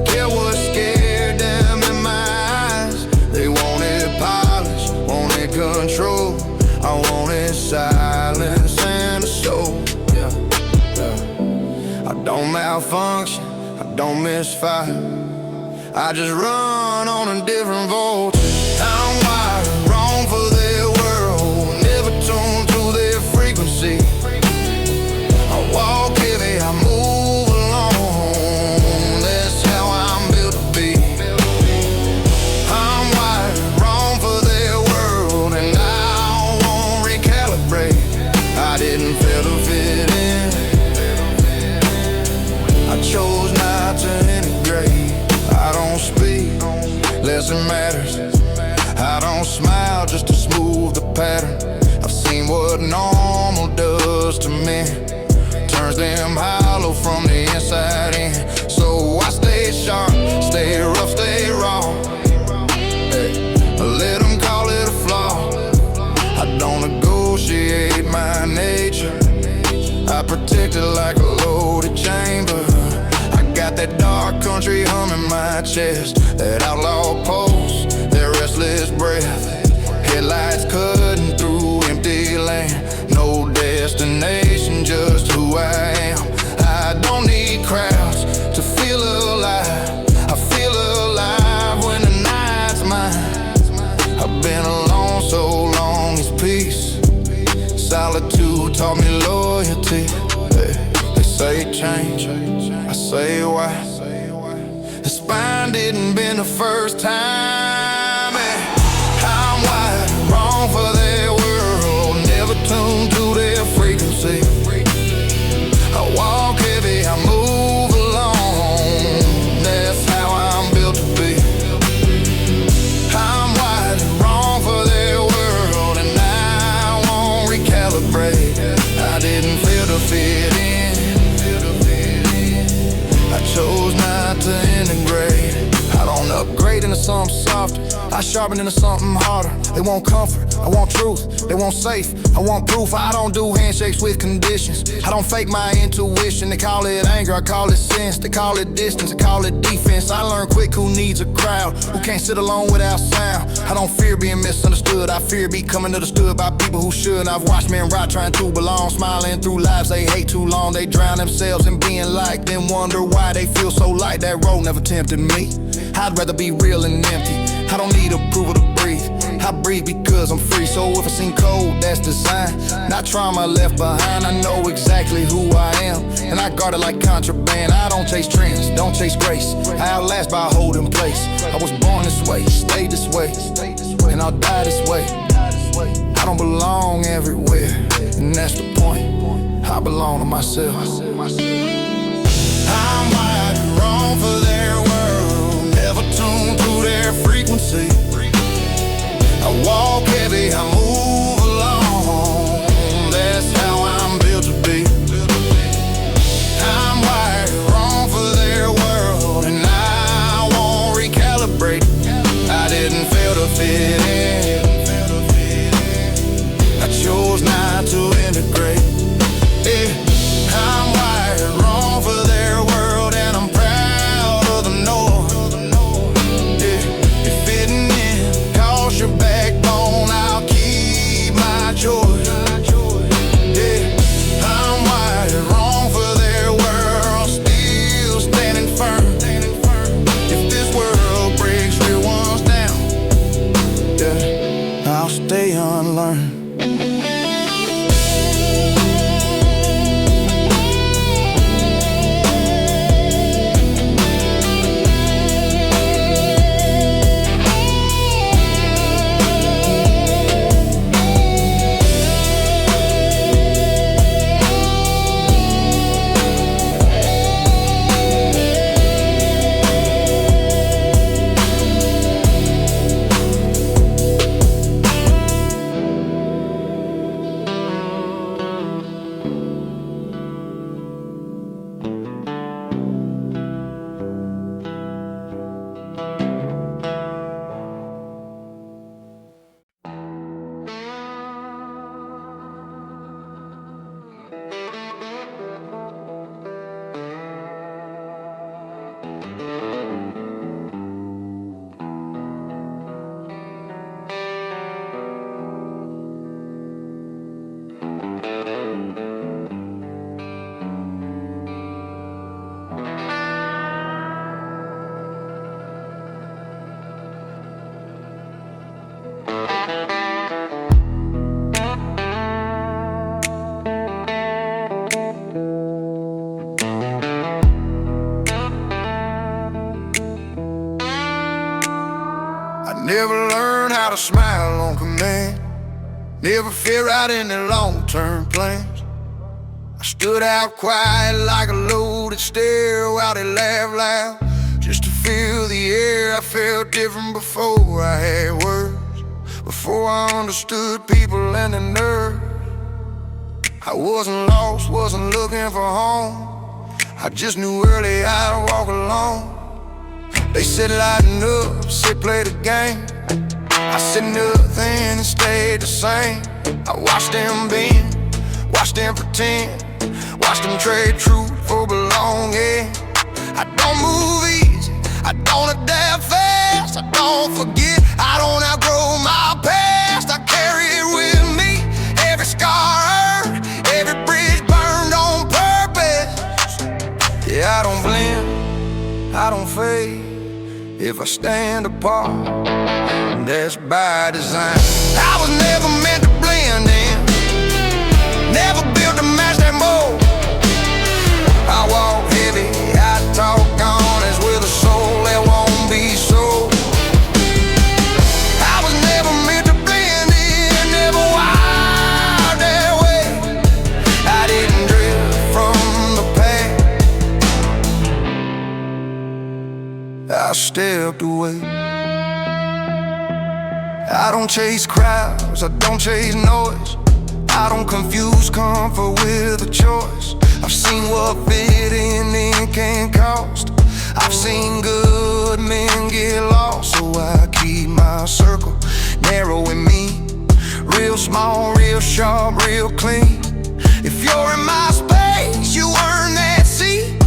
kept what scared them in malfunction, I don't misfire. I just run on a different voltage. I'm wired wrong for their world, never tuned to their frequency. I walk heavy, I move alone, that's how I'm built to be. I'm wired wrong for their world, and I won't recalibrate. I didn't fail to fit in, I chose not to integrate. I don't speak, less it matters. I don't smile just to smooth the pattern. I've seen what normal does to men, turns them hollow from the inside in. So I stay sharp, stay rough, stay raw. Hey, let them call it a flaw. I don't negotiate my nature, I protect it like a loaded chamber. I got that dark country hum in my chest, that outlaw pulse, that restless breath. Headlights cutting through empty land, no destination, just who I am. I don't need crowds to feel alive, I feel alive when the night's mine. I've been alone so long, it's peace. Solitude taught me loyalty. They say change, I say why. The spine didn't bend the first time. I'm wired wrong for their world, never tuned to their frequency. I walk heavy, I move alone, that's how I'm built to be. I'm wired wrong for their world, and I won't recalibrate. I didn't feel to fit in, I chose not to integrate. I don't upgrade into something softer, I sharpen into something harder. They want comfort, I want truth. They want safe, I want proof. I don't do handshakes with conditions, I don't fake my intuition. They call it anger, I call it sense. They call it distance, I call it defense. I learn quick who needs a crowd, who can't sit alone without sound. I don't fear being misunderstood, I fear becoming understood by people who should. I've watched men rot trying to belong, smiling through lives they hate too long. They drown themselves in being like, then wonder why they feel so light. That road never tempted me, I'd rather be real and empty. I don't need approval to breathe, I breathe because I'm free. So if I seem cold, that's design, not trauma left behind. I know exactly who I am, and I guard it like contraband. I don't chase trends, don't chase grace, I outlast by holding place. I was born this way, stayed this way, and I'll die this way. I don't belong everywhere, and that's the point, I belong to myself. I'm wired wrong for their world, never tuned to their frequency. I walk heavy, I move along, that's how I'm built to be. I'm wired wrong for their world, and I won't recalibrate. I didn't fail to fit in, I chose not to integrate. I'm wired wrong for their world, and I'm proud of the north. If fitting in costs your backbone, I'll keep my choice. I'm wired wrong for their world, still standing firm. If this world breaks real ones down, I'll stay unlearned. I never learned how to smile on command, never fit right in their long-term plans. I stood out quiet like a loaded stare while they laughed loud just to feel the air. I felt different before I had words, before I understood people and their nerves. I wasn't lost, wasn't looking for home. I just knew early I'd walk alone. They said lighten up, said play the game. I said nothing and stayed the same. I watched them bend, watched them pretend, watched them trade truth for belonging. I don't move easy, I don't adapt fast, I don't forget, I don't outgrow my past. I carry it with me, every scar hurt, every bridge burned on purpose. Yeah, I don't blend, I don't fade. If I stand apart, that's by design. I was never meant to blend in, never built to match that mold. I walk heavy, I talk honest with a soul that won't be sold. I was never meant to blend in, never wired that way. I didn't drift from the path, I stepped away. I don't chase crowds, I don't chase noise. I don't confuse comfort with a choice. I've seen what fitting in can cost. I've seen good men get lost, so I keep my circle narrow and mean, real small, real sharp, real clean. If you're in my space, you earn that seat.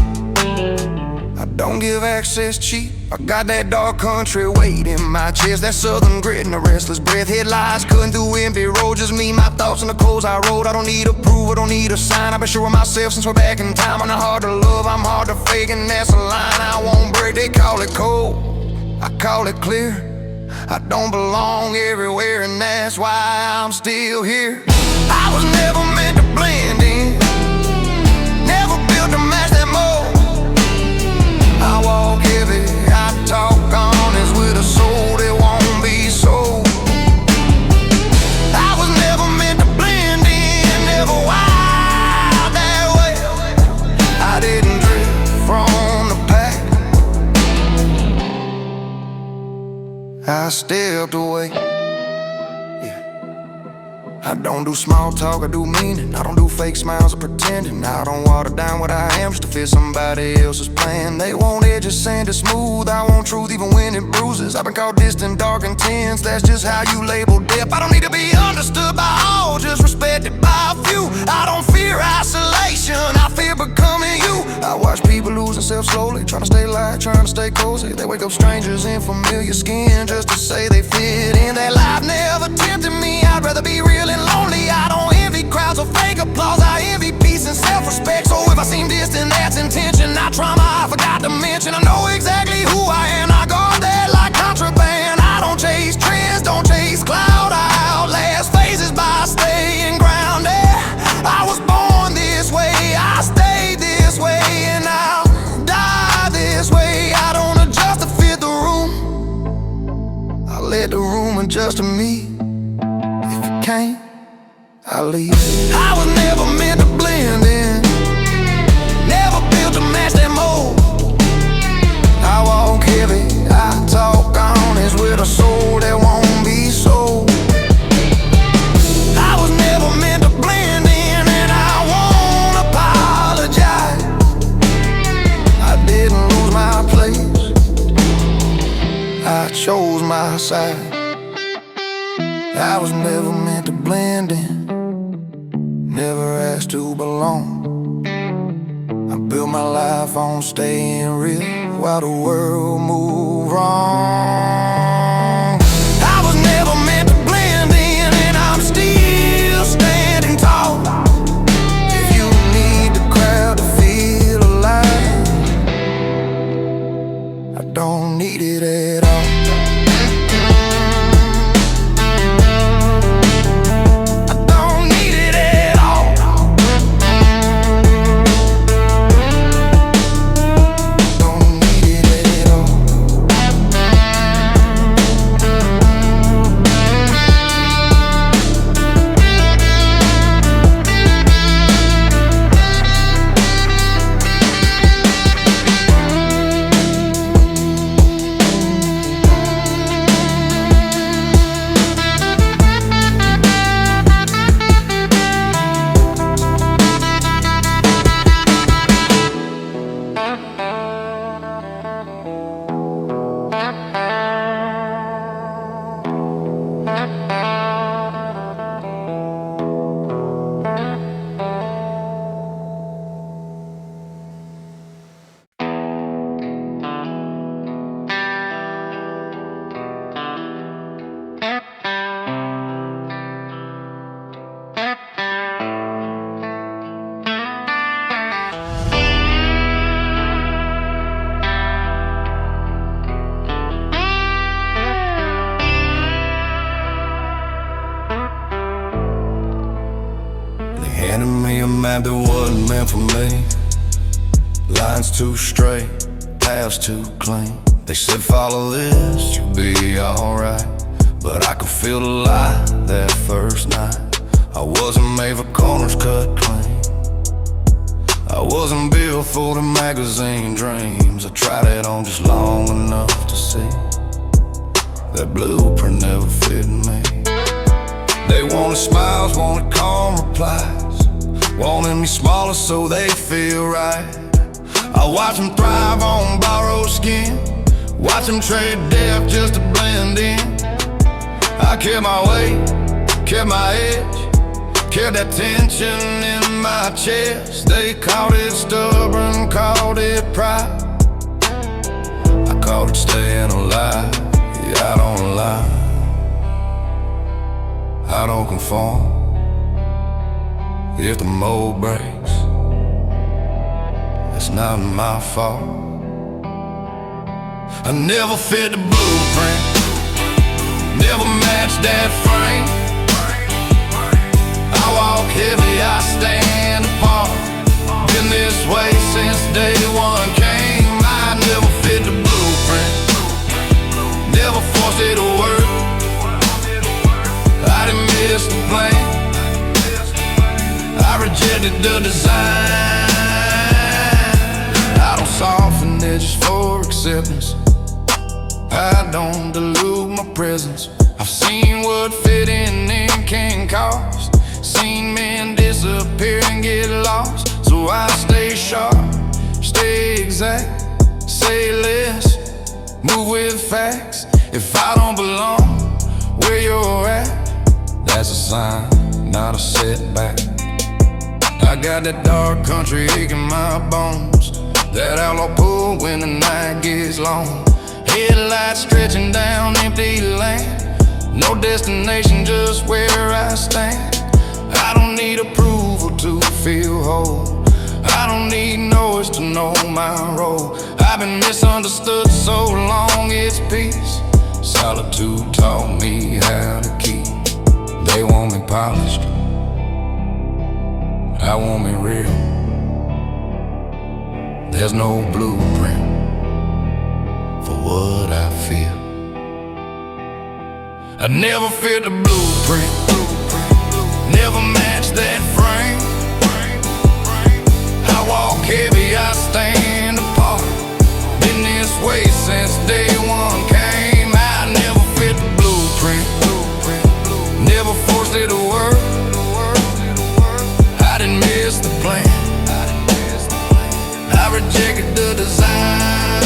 I don't give access cheap. I got that dark country weight in my chest, that southern grit and a restless breath. Headlights cutting through empty roads, just me, my thoughts, and the codes I wrote. I don't need approval, I don't need a sign. I've been sure of myself since we're back in time. I'm not hard to love, I'm hard to fake, and that's a line I won't break. They call it cold, I call it clear. I don't belong everywhere, and that's why I'm still here. I was never meant to blend in, never built to match that mold. I walk heavy, I talk honest with a soul that won't be sold. I was never meant to blend in, never wild that way. I didn't drift from the pack, I stepped away. I don't do small talk, I do meaning. I don't do fake smiles or pretending. I don't water down what I am just to fit somebody else's plan. They want edges sanded smooth, I want truth even when it bruises. I've been called distant, dark, and tense, that's just how you label depth. I don't need to be understood by all, just respected by a few. I don't fear isolation, I fear becoming you. I watch people lose themselves slowly, trying to stay light, trying to stay cozy. They wake up strangers in familiar skin just to say they fit in. That life never tempted me, I'd rather be real and lonely. I don't envy crowds or fake applause, I envy peace and self-respect. So if I seem distant, that's intention, not trauma I forgot to mention. I know exactly who I am, I guard that like contraband. I don't chase trends, don't chase cloud, I outlast phases by staying grounded. I was born this way, I stayed this way, and I'll die this way. I don't adjust to fit the room, I let the room adjust to me. If you can't, I'll leave. I was never meant to blend in, never built to match that mold. I walk heavy, I talk honest with a soul that won't be sold. I was never meant to blend in, and I won't apologize. I didn't lose my place, I chose my side. I was never meant to blend in, never asked to belong. I built my life on staying real while the world moved wrong. I was never meant to blend in, and I'm still standing tall. If you need the crowd to feel alive, I don't need it at all. handed me a map that wasn't meant for me. Lines too straight, paths too clean. They said follow this, you'll be alright. But I could feel the light that first night. I wasn't made for corners cut clean. I wasn't built for the magazine dreams. I tried it on just long enough to see that blueprint never fit me. They wanted smiles, wanted calm replies, wanted me smaller so they feel right. I watch them thrive on borrowed skin, watch them trade depth just to blend in. I kept my weight, kept my edge, kept that tension in my chest. They called it stubborn, called it pride. I called it staying alive. Yeah, I don't lie, I don't conform. If the mold breaks, it's not my fault. I never fit the blueprint, never matched that frame. I walk heavy, I stand apart. Been this way since day one came. I never fit the blueprint, never forced it to work. I didn't miss the plan, I rejected the design. I don't soften edges for acceptance, I don't dilute my presence. I've seen what fitting in can cost, seen men disappear and get lost. So I stay sharp, stay exact, say less, move with facts. If I don't belong where you're at, that's a sign, not a setback. I got that dark country ache in my bones, that outlaw pull when the night gets long. Headlights stretching down empty land, no destination, just where I stand. I don't need approval to feel whole, I don't need noise to know my role. I've been misunderstood so long, it's peace. Solitude taught me how to keep. They want me polished, I want me real. There's no blueprint for what I feel. I never fit the blueprint, never matched that frame. I walk heavy, I stand apart. Been this way since day one came. I never fit the blueprint, never forced it to work. I didn't miss the plan, I rejected the design.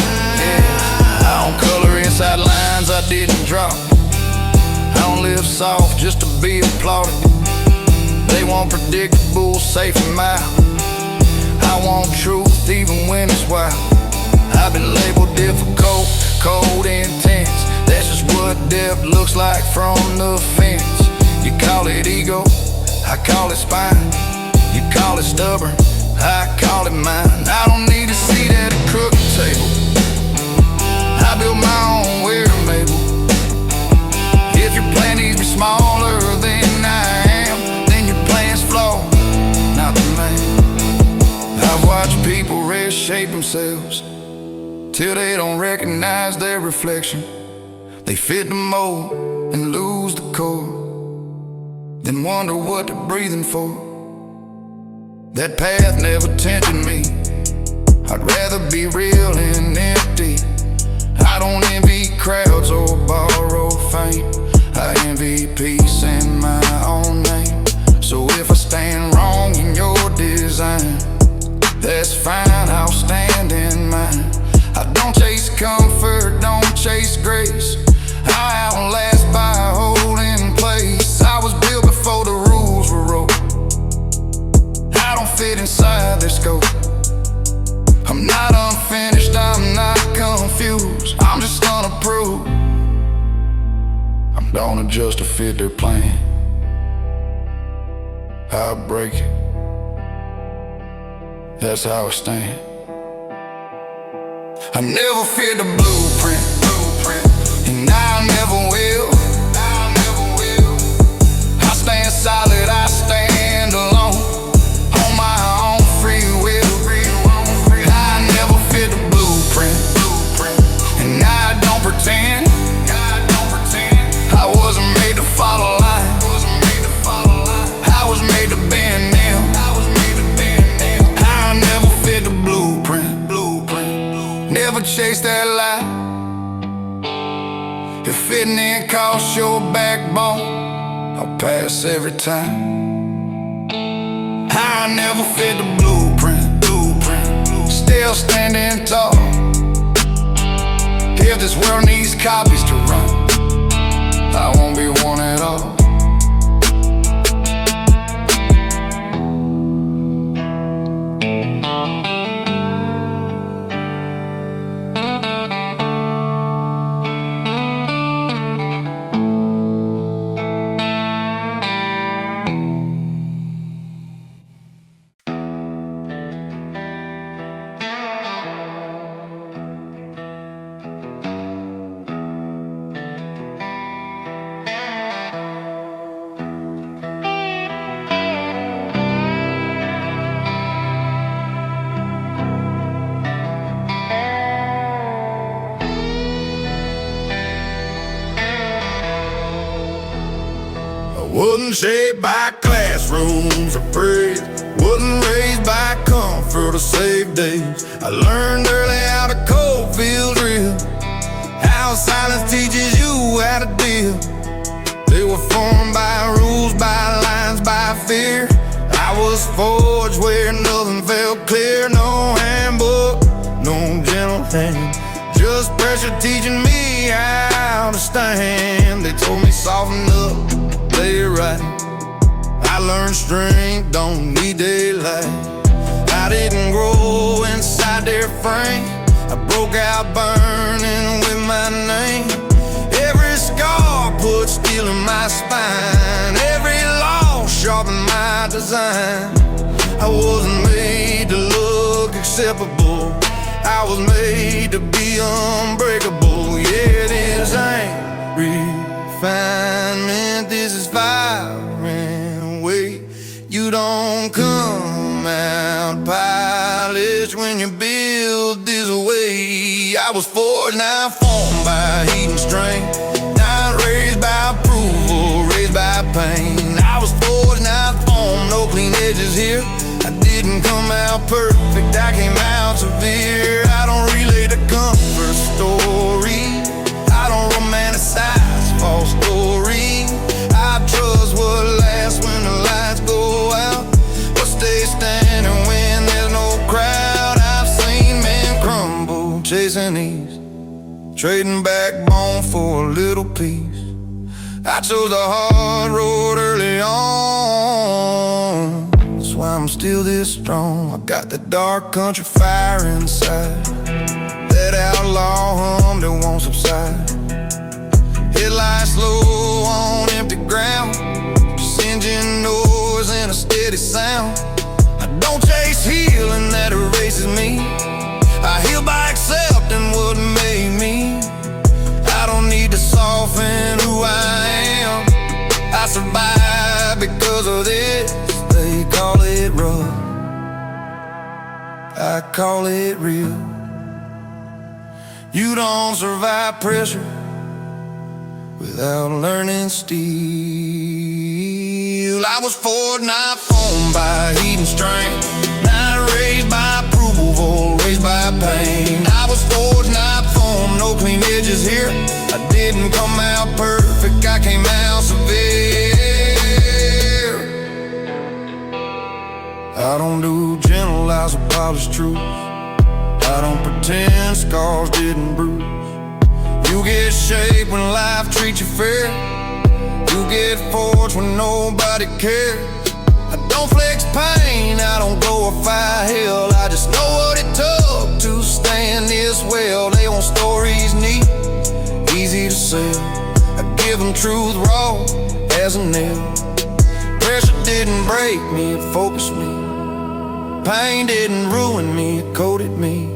I don't color inside lines I didn't draw, I don't live soft just to be applauded. They want predictable, safe and mild, I want truth even when it's wild. I've been labeled difficult, cold, intense, that's just what depth looks like from the fence. You call it ego, I call it spine. You call it stubborn, I call it mine. I don't need a seat at a crooked table, I build my own weird mabel. If your plan needs me smaller than I am, then your plan's flawed, not the man. I've watched people reshape themselves till they don't recognize their reflection. They fit the mold and lose the core, then wonder what they're breathing for. That path never tempted me, I'd rather be real and empty. I don't envy crowds or borrow fame, I envy peace in my own name. So if I stand wrong in your design, that's fine, I'll stand in mine. I don't chase comfort, don't chase grace, I outlast by holding place. I was built before the rules were wrote, I don't fit inside their scope. I'm not unfinished, I'm not confused, I'm just gonna prove I'm gonna adjust to fit their plan. I'll break it, that's how I stand. I never fit the blueprint, and I never will. I stand solid, I stand alone. your backbone, I'll pass every time. I never fit the blueprint. Still standing tall. If this world needs copies to run, I won't be one at all. Wasn't shaped by classrooms or praise, wasn't raised by comfort or safe days. I learned early how the cold feels real, how silence teaches you how to deal. They were formed by rules, by lines, by fear. I was forged where nothing felt clear. No handbook, no gentle hand, just pressure teaching me how to stand. They told me soften up, play it right. I learned strength, don't need daylight. I didn't grow inside their frame. I broke out burning with my name. Every scar put steel in my spine. Every loss sharpened my design. I wasn't made to look acceptable, I was made to be unbreakable. Yeah, this ain't refinement, this is fire and weight. You don't come out polished when you build this way. I was forged, not formed by heat and strength, not raised by approval, raised by pain. I was forged, not formed, no clean edges here. I didn't come out perfect, I came out severe. I don't relay the comfort story, I don't romanticize false glory. I trust what lasts when the lights go out, but stay standing when there's no crowd. I've seen men crumble, chasing ease, trading backbone for a little peace. I chose the hard road early on, that's why I'm still this strong. I got the dark country fire inside, that outlaw hum that won't subside. Headlights low on empty ground, just engine noise and a steady sound. I don't chase healing that erases me, I heal by accepting what made me. I don't need to soften who I am, I survive because of this. They call it rough, I call it real. You don't survive pressure without learning steel. I was forged, not formed by heat and strength, not raised by approval, raised by pain. I was forged, not formed, no clean edges here. I didn't come out perfect, I came out severe. I don't do gentle lies or polished truths, I don't pretend scars didn't bruise. You get shaped when life treats you fair, you get forged when nobody cares. I don't flex pain, I don't glorify hell, I just know what it took to stand this well. They want stories neat, easy to sell, I give them truth raw as a nail. Pressure didn't break me, it focused me. Pain didn't ruin me, it coated me.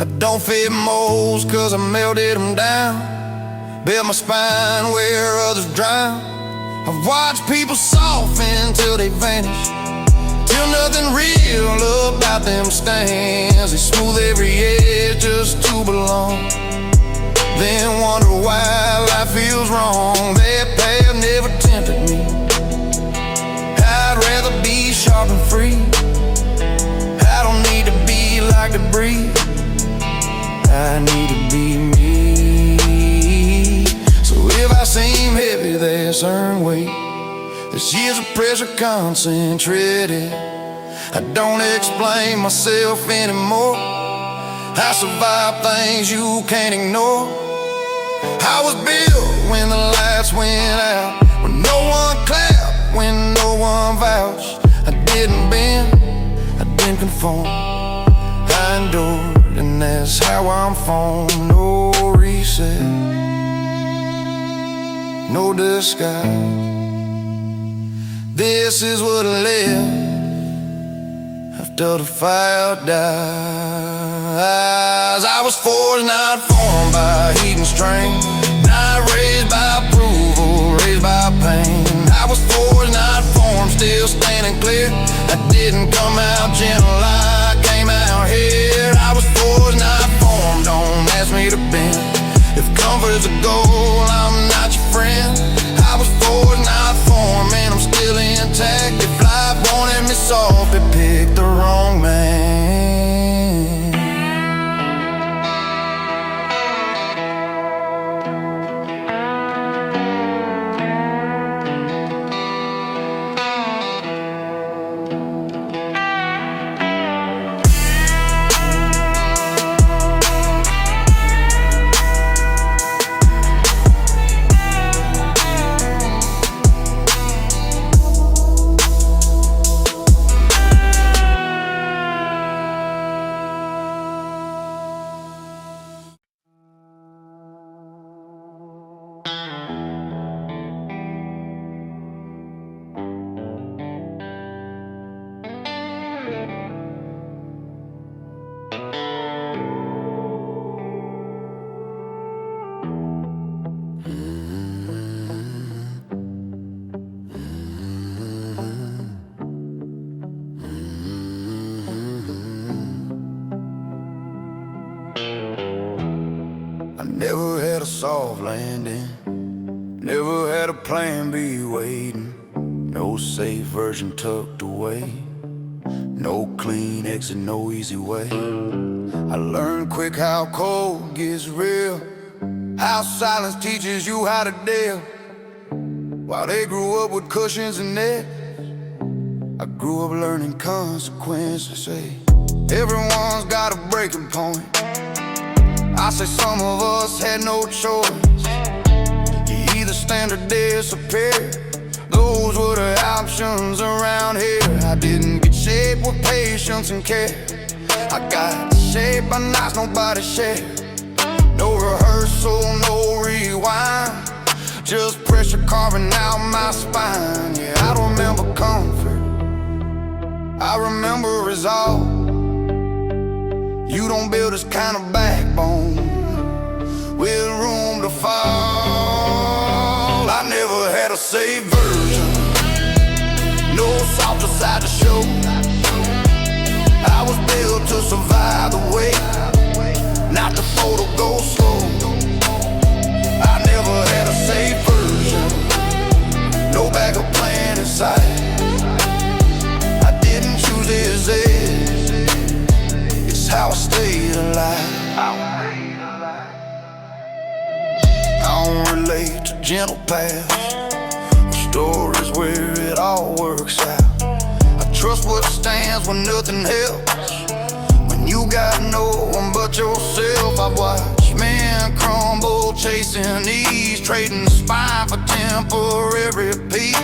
I don't fit molds cause I melted them down, built my spine where others drown. I've watched people soften till they vanish, till nothing real about them stands. They smooth every edge just to belong, then wonder why life feels wrong. That path never tempted me, I'd rather be sharp and free. I don't need to be like debris, I need to be me. So if I seem heavy, carry this earned weight. This years of pressure concentrated. I don't explain myself anymore. I survive things you can't ignore. I was built when the lights went out, when no one clapped, when no one vouched. I didn't bend, I didn't conform. I endured, and that's how I'm formed. No reset, no disguise. This is what I live after the fire dies. I was forged, not formed by heat and strain, not raised by approval, raised by pain. I was forged, not formed, still standing clear. I didn't come out gentle, I came out here. I was forged, not formed, don't ask me to bend. If comfort's a goal, I'm not your friend. I was forged, not formed, and I'm still intact. If life wanted me soft, it picked the wrong man. I never had a soft landing, never had a plan B waiting. No safe version tucked away, no clean exit, no easy way. I learned quick how cold gets real, how silence teaches you how to deal. While they grew up with cushions and nets, I grew up learning consequences. Say, everyone's got a breaking point. I say some of us had no choice. You either stand or disappear. Those were the options around here. I didn't get shaped with patience and care. I got shaped by nights nobody shared. No rehearsal, no rewind, just pressure carving out my spine. Yeah, I don't remember comfort, I remember resolve. You don't build this kind of backbone with room to fall. I never had a safe version, no softer side to show. I was built to survive the way, not the photo go slow. I never had a safe version, no backup plan in sight. I didn't choose this edge, it's how I stayed alive. I don't relate to gentle paths, stories where it all works out. I trust what stands when nothing helps, when you got no one but yourself. I've watched men crumble, chasing ease, trading the spine for temporary peace.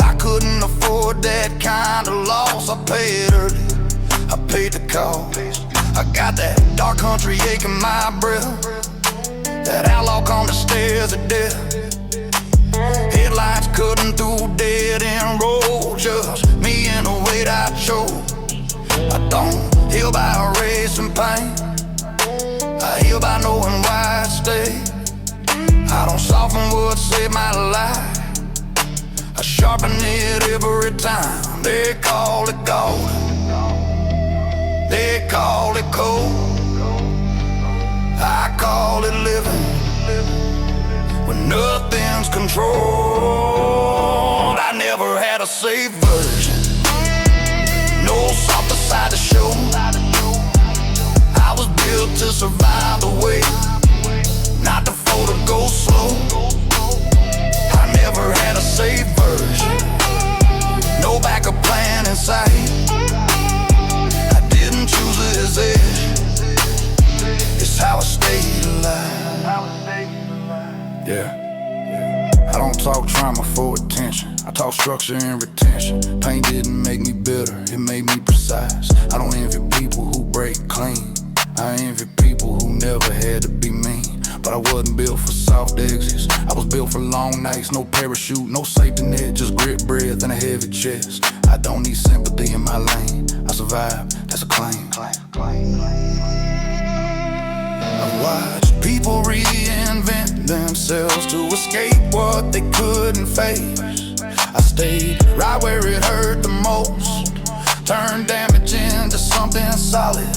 I couldn't afford that kind of loss. I paid early, I paid the cost. I got that dark country ache in my breath, that outlaw come the stairs of death. Headlights cutting through dead end road, just me and the weight I chose. I don't heal by erasing pain, I heal by knowing why I stay. I don't soften what saved my life, I sharpen it every time. They call it golden, they call it cold, I call it living when nothing's controlled. I never had a safe version, no softer side to show. I was built to survive the way, not the photo go slow. I Yeah. I don't talk trauma for attention. I talk structure and retention. Pain didn't make me bitter, it made me precise. I don't envy people who break clean. I envy people who never had to be mean. But I wasn't built for soft exits. I was built for long nights, no parachute, no safety net, just grit, breath, and a heavy chest. I don't need sympathy in my lane. I survive, that's a claim. I've watched people reinvent themselves to escape what they couldn't face. I stayed right where it hurt the most, turned damage into something solid.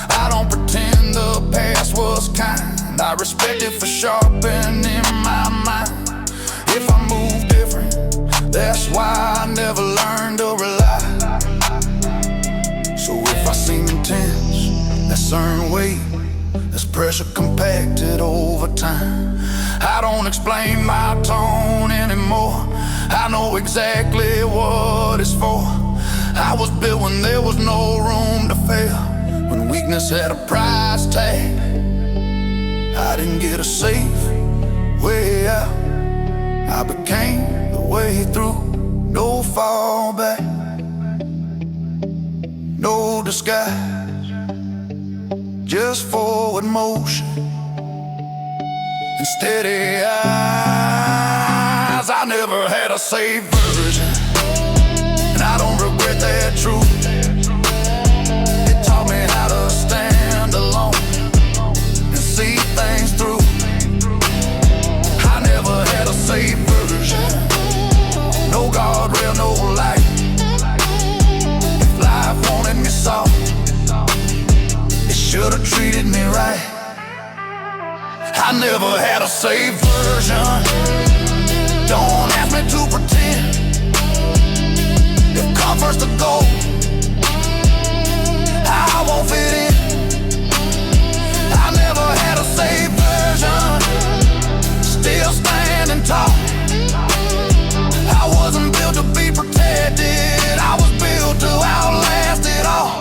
I don't pretend the past was kind. I respect it for sharpening my mind. If I move different, that's why I never learned to rely. So if I seem intense, that's earned weight, that's pressure compacted over time. I don't explain my tone anymore. I know exactly what it's for. I was built when there was no room to fail, when weakness had a price tag. I didn't get a safe way out. I became the way through. No fallback, no disguise, just forward motion and steady eyes. I never had a safe version, and I don't regret that truth. It taught me how to stand alone and see things through. I never had a safe version, no guardrail, no light. If life wanted me soft, it should've treated me right. I never had a safe version. Don't ask me to pretend. If comfort's the goal, I won't fit in. I never had a safe version, still standing tall. I wasn't built to be protected, I was built to outlast it all.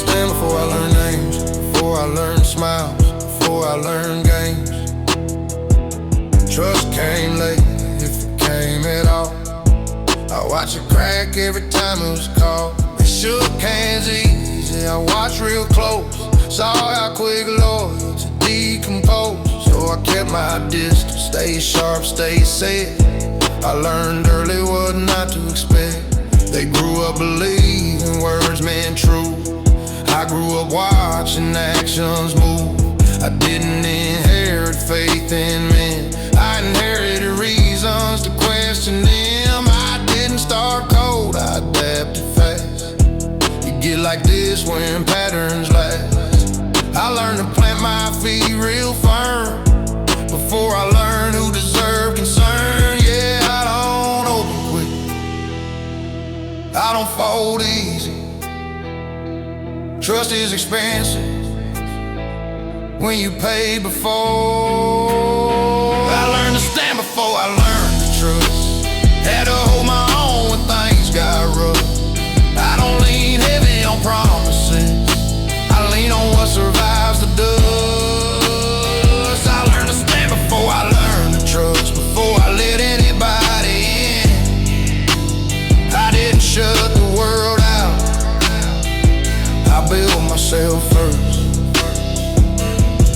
Before I learned names, before I learned smiles, before I learned games. Trust came late, if it came at all. I watched it crack every time it was called. It shook hands easy, I watched real close. Saw how quick loyalty decompose. So I kept my distance, stay sharp, stay set. I learned early what not to expect. They grew up believing words meant truth. I grew up watching actions move. I didn't inherit faith in men, I inherited reasons to question them. I didn't start cold, I adapted fast. You get like this when patterns last. I learned to plant my feet real firm before I learned who deserved concern. Yeah, I don't open quick, I don't fold easy. Trust is expensive when you pay before. I learned to stand before I learned to trust. Had to hold my own when things got rough. I don't lean heavy on promises, I lean on what survives the dust. I learned to stand before I learned to trust. Before I let anybody in, myself first.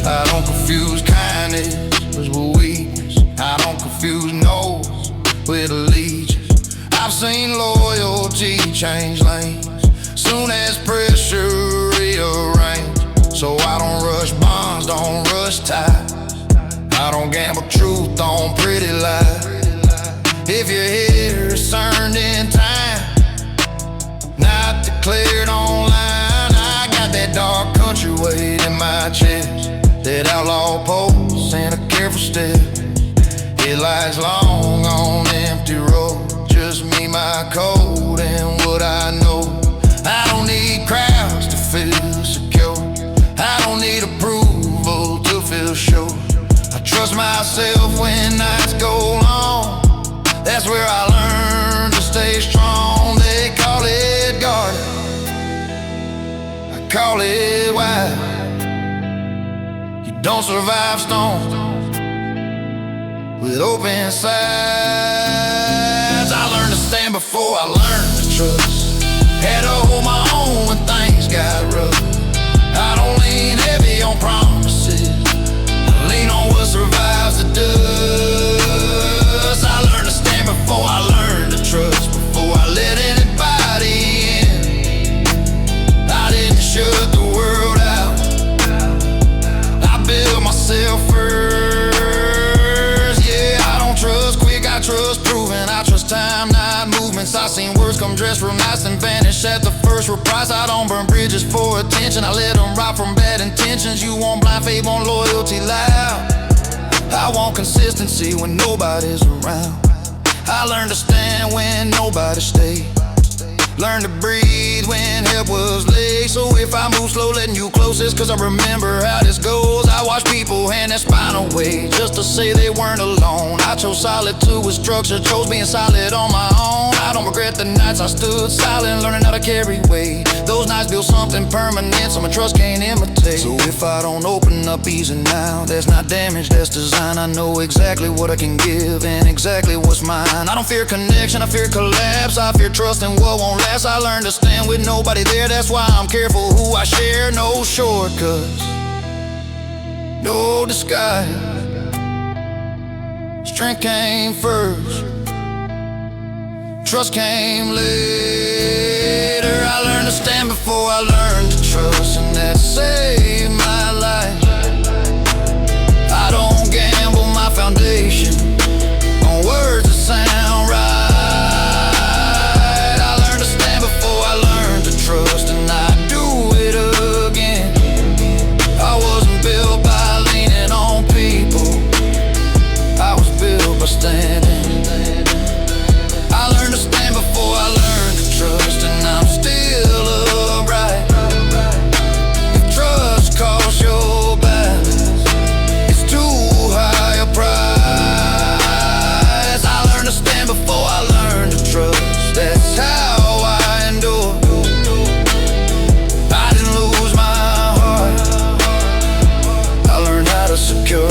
I don't confuse kindness with weakness. I don't confuse no's with allegiance. I've seen loyalty change lanes soon as pressure rearranges. So I don't rush bonds, don't rush ties. I don't gamble truth on pretty lies. If your hair is earned in time, not declared online, I got that dark country weight in my chest, that outlaw pose and a careful step. It lies long on empty road, just me, my code, and what I know. I don't need crowds to feel secure. I don't need approval to feel sure. I trust myself when nights go long. That's where I learned to stay strong. They call it guarded, I call it wild. You don't survive storms with open sides. I learned to stand before I learned to trust. Had to hold my own when things got rough. I don't lean heavy on promises, I lean on what survives the dust. I learned to stand before I learned to trust. Before I let anybody in, I didn't shut the world out. I built myself first. Yeah, I don't trust quick, I trust proven. I trust time, not movements. I seen words come dressed real nice and vanish at the first reprise. I don't burn bridges for attention, I let them rot from bad intentions. You want blind faith, want loyalty loud. I want consistency when nobody's around. I learned to stand when nobody stayed. Learn to breathe when help was late. So if I move slow, letting you closest, cause I remember how this goes. I watch people hand their spine away just to say they weren't alone. I chose solitude with structure, chose being solid on my own. I don't regret the nights I stood silent, learning how to carry weight. Those nights built something permanent, so my trust can't imitate. So if I don't open up easy now, that's not damage, that's design. I know exactly what I can give and exactly what's mine. I don't fear connection, I fear collapse. I fear trust and what won't last. I learned to stand with nobody there, that's why I'm careful who I share. No shortcuts, no disguise. Strength came first, trust came later. I learned to stand before I learned to trust, and that saved my life. I don't gamble my foundation on words that sound right. Trust and I do it again. I wasn't built by leaning on people, I was built by standing. I learned to stand before I learned to trust, and I'm still upright. If trust costs your balance, it's too high a price. I learned to stand before I learned to trust. That's how I endure. Secure.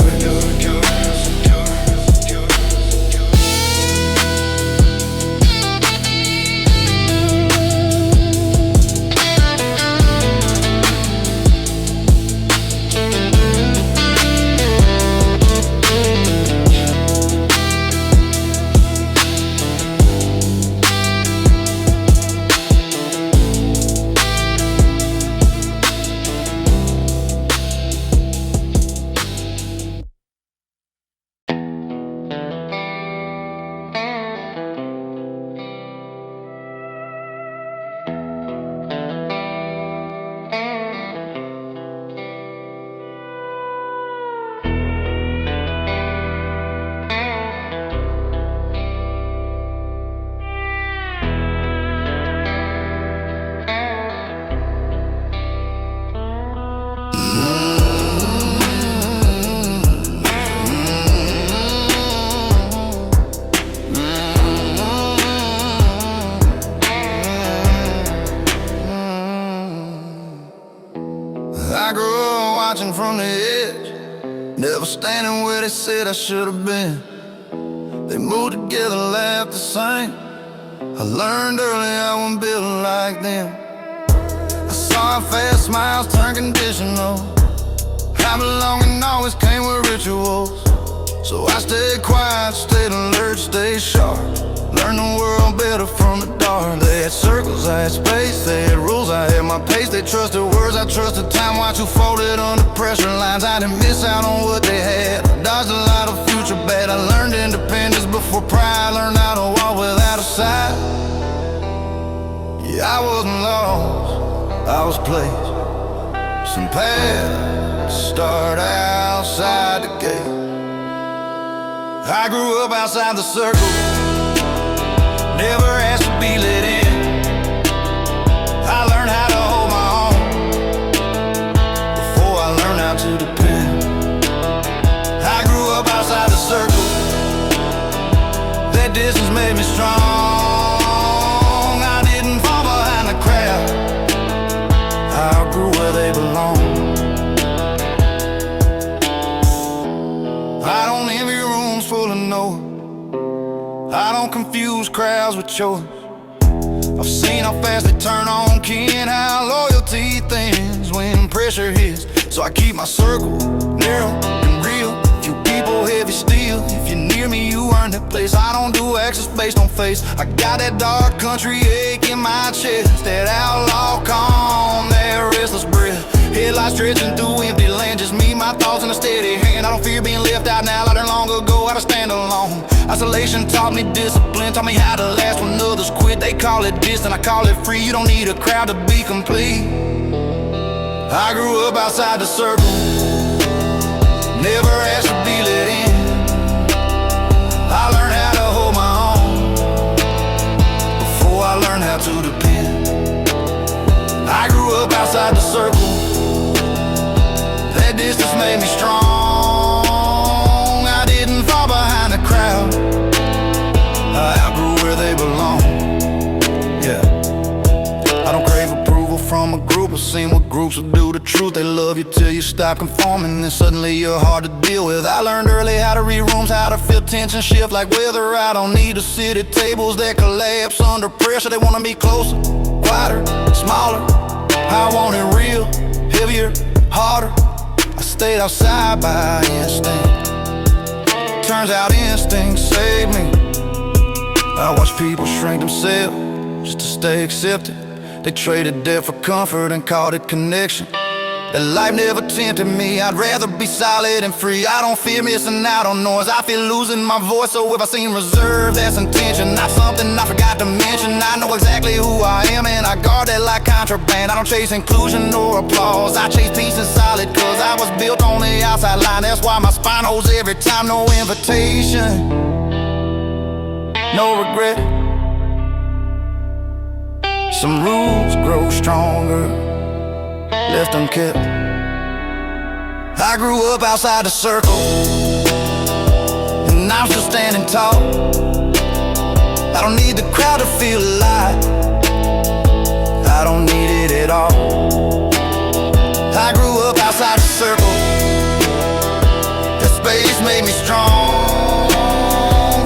I grew up watching from the edge, never standing where they said I should have been. They moved together, laughed the same. I learned early I wasn't built like them. I saw how fast smiles turn conditional. How belonging always came with rituals. So I stayed quiet, stayed alert, stayed sharp. Learned the world better from the dark. They had circles, I had space. They had rules, I had my pace. They trusted words, I trusted time. Watch who folded under pressure lines. I didn't miss out on what they had. I dodged a lot of future bad. I learned independence before pride. Learned how to walk without a sight. Yeah, I wasn't lost, I was placed. Some paths start outside the gate. I grew up outside the circle, never asked to be let in. I learned how to hold my own before I learned how to depend. I grew up outside the circle, that distance made me strong. I didn't fall behind the crowd, I outgrew where they belong. I don't envy rooms full of noise, I don't confuse crowds with choice. I've seen how fast they turn on key and how loyalty thins when pressure hits. So I keep my circle narrow and real. Few people heavy steel. If you're near me, you earn that place. I don't do access based on face. I got that dark country ache in my chest, that outlaw calm, that restless breath. Headlights stretching through empty land, just me, my thoughts in a steady hand. I don't fear being left out now, I learned long ago how to stand alone. Isolation taught me discipline, taught me how to last when others quit. They call it distant, I call it free. You don't need a crowd to be complete. I grew up outside the circle, never asked to be let in. I learned how to hold my own before I learned how to depend. I grew up outside the circle, that distance made me strong. I didn't fall behind the crowd, I outgrew where they belong. Yeah, I don't crave approval from a group. I've seen what groups will do to truth. They love you till you stop conforming, then suddenly you're hard to deal with. I learned early how to read rooms, how to feel tension shift like weather. I don't need to sit at tables that collapse under pressure. They wanna be closer, quieter, smaller. I want it real, heavier, harder. I stayed outside by instinct. Turns out instinct saved me. I watch people shrink themselves just to stay accepted. They traded depth for comfort and called it connection. That life never tempted me, I'd rather be solid and free. I don't fear missing out on noise, I fear losing my voice. So if I seem reserved, that's intention, not something I forgot to mention. I know exactly who I am and I guard that like contraband. I don't chase inclusion or applause, I chase peace and solid, cause I was built on the outside line. That's why my spine holds every time, no invitation, no regret. Some rules grow stronger, left unkept. I grew up outside the circle, and I'm still standing tall. I don't need the crowd to feel alive, I don't need it at all. I grew up outside the circle, that space made me strong.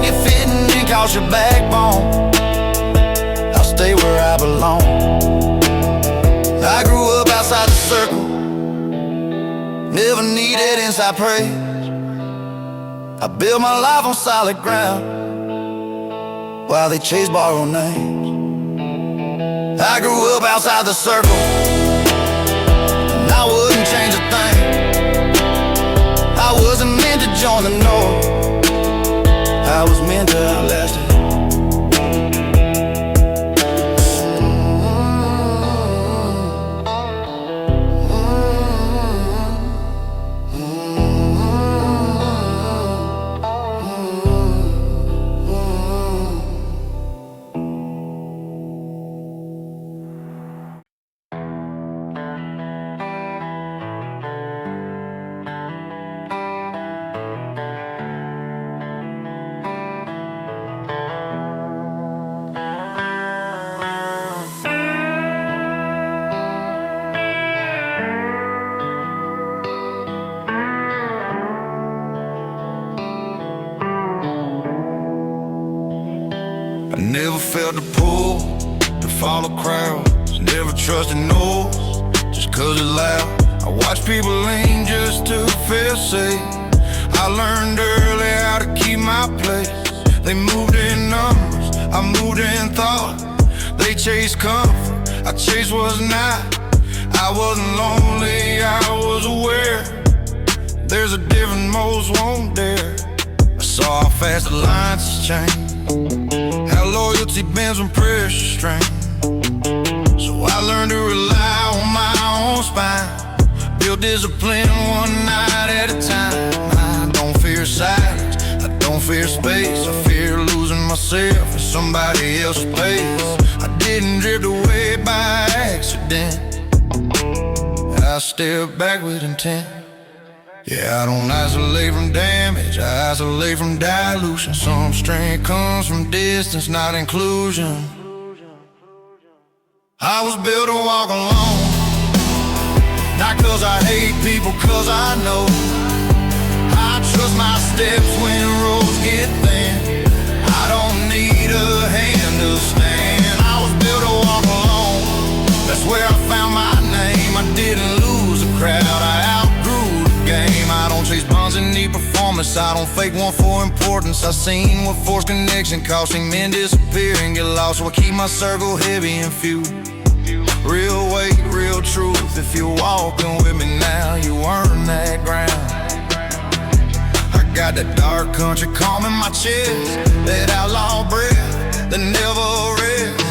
Get fitting and cause your backbone, I'll stay where I belong. I grew up outside the circle, never needed inside praise. I built my life on solid ground, while they chase borrowed names. I grew up outside the circle, and I wouldn't change a thing. I wasn't meant to join the North, I was meant to outlast it. I never felt the pull to follow crowds, never trusted no's. cause it's loud. I watch people lean just to feel safe. I learned early how to keep my place. They moved in numbers, I moved in thought. They chased comfort, I chased what's not. I wasn't lonely, I was aware. There's a difference most won't dare. I saw how fast alliances change, how loyalty bends when pressure strains. So I learned to rely on my own spine, build discipline one night at a time. I don't fear silence, I don't fear space. I fear losing myself in somebody else's place. I didn't drift away by accident, I stepped back with intent. Yeah, I don't isolate from damage, I isolate from dilution. Some strength comes from distance, not inclusion. I was built to walk alone, not cause I hate people, cause I know I trust my steps when roads get thin. I don't need a hand to stand. I was built to walk alone, that's where I found my name. I didn't lose a crowd, I outgrew the game. I don't chase bonds and need performance, I don't fake one for importance. I seen what forced connection cost, seen men disappear and get lost. So I keep my circle heavy and few. Real weight, real truth. If you're walking with me now, you earn that ground. I got that dark country calm in my chest, that outlaw breath that never rests.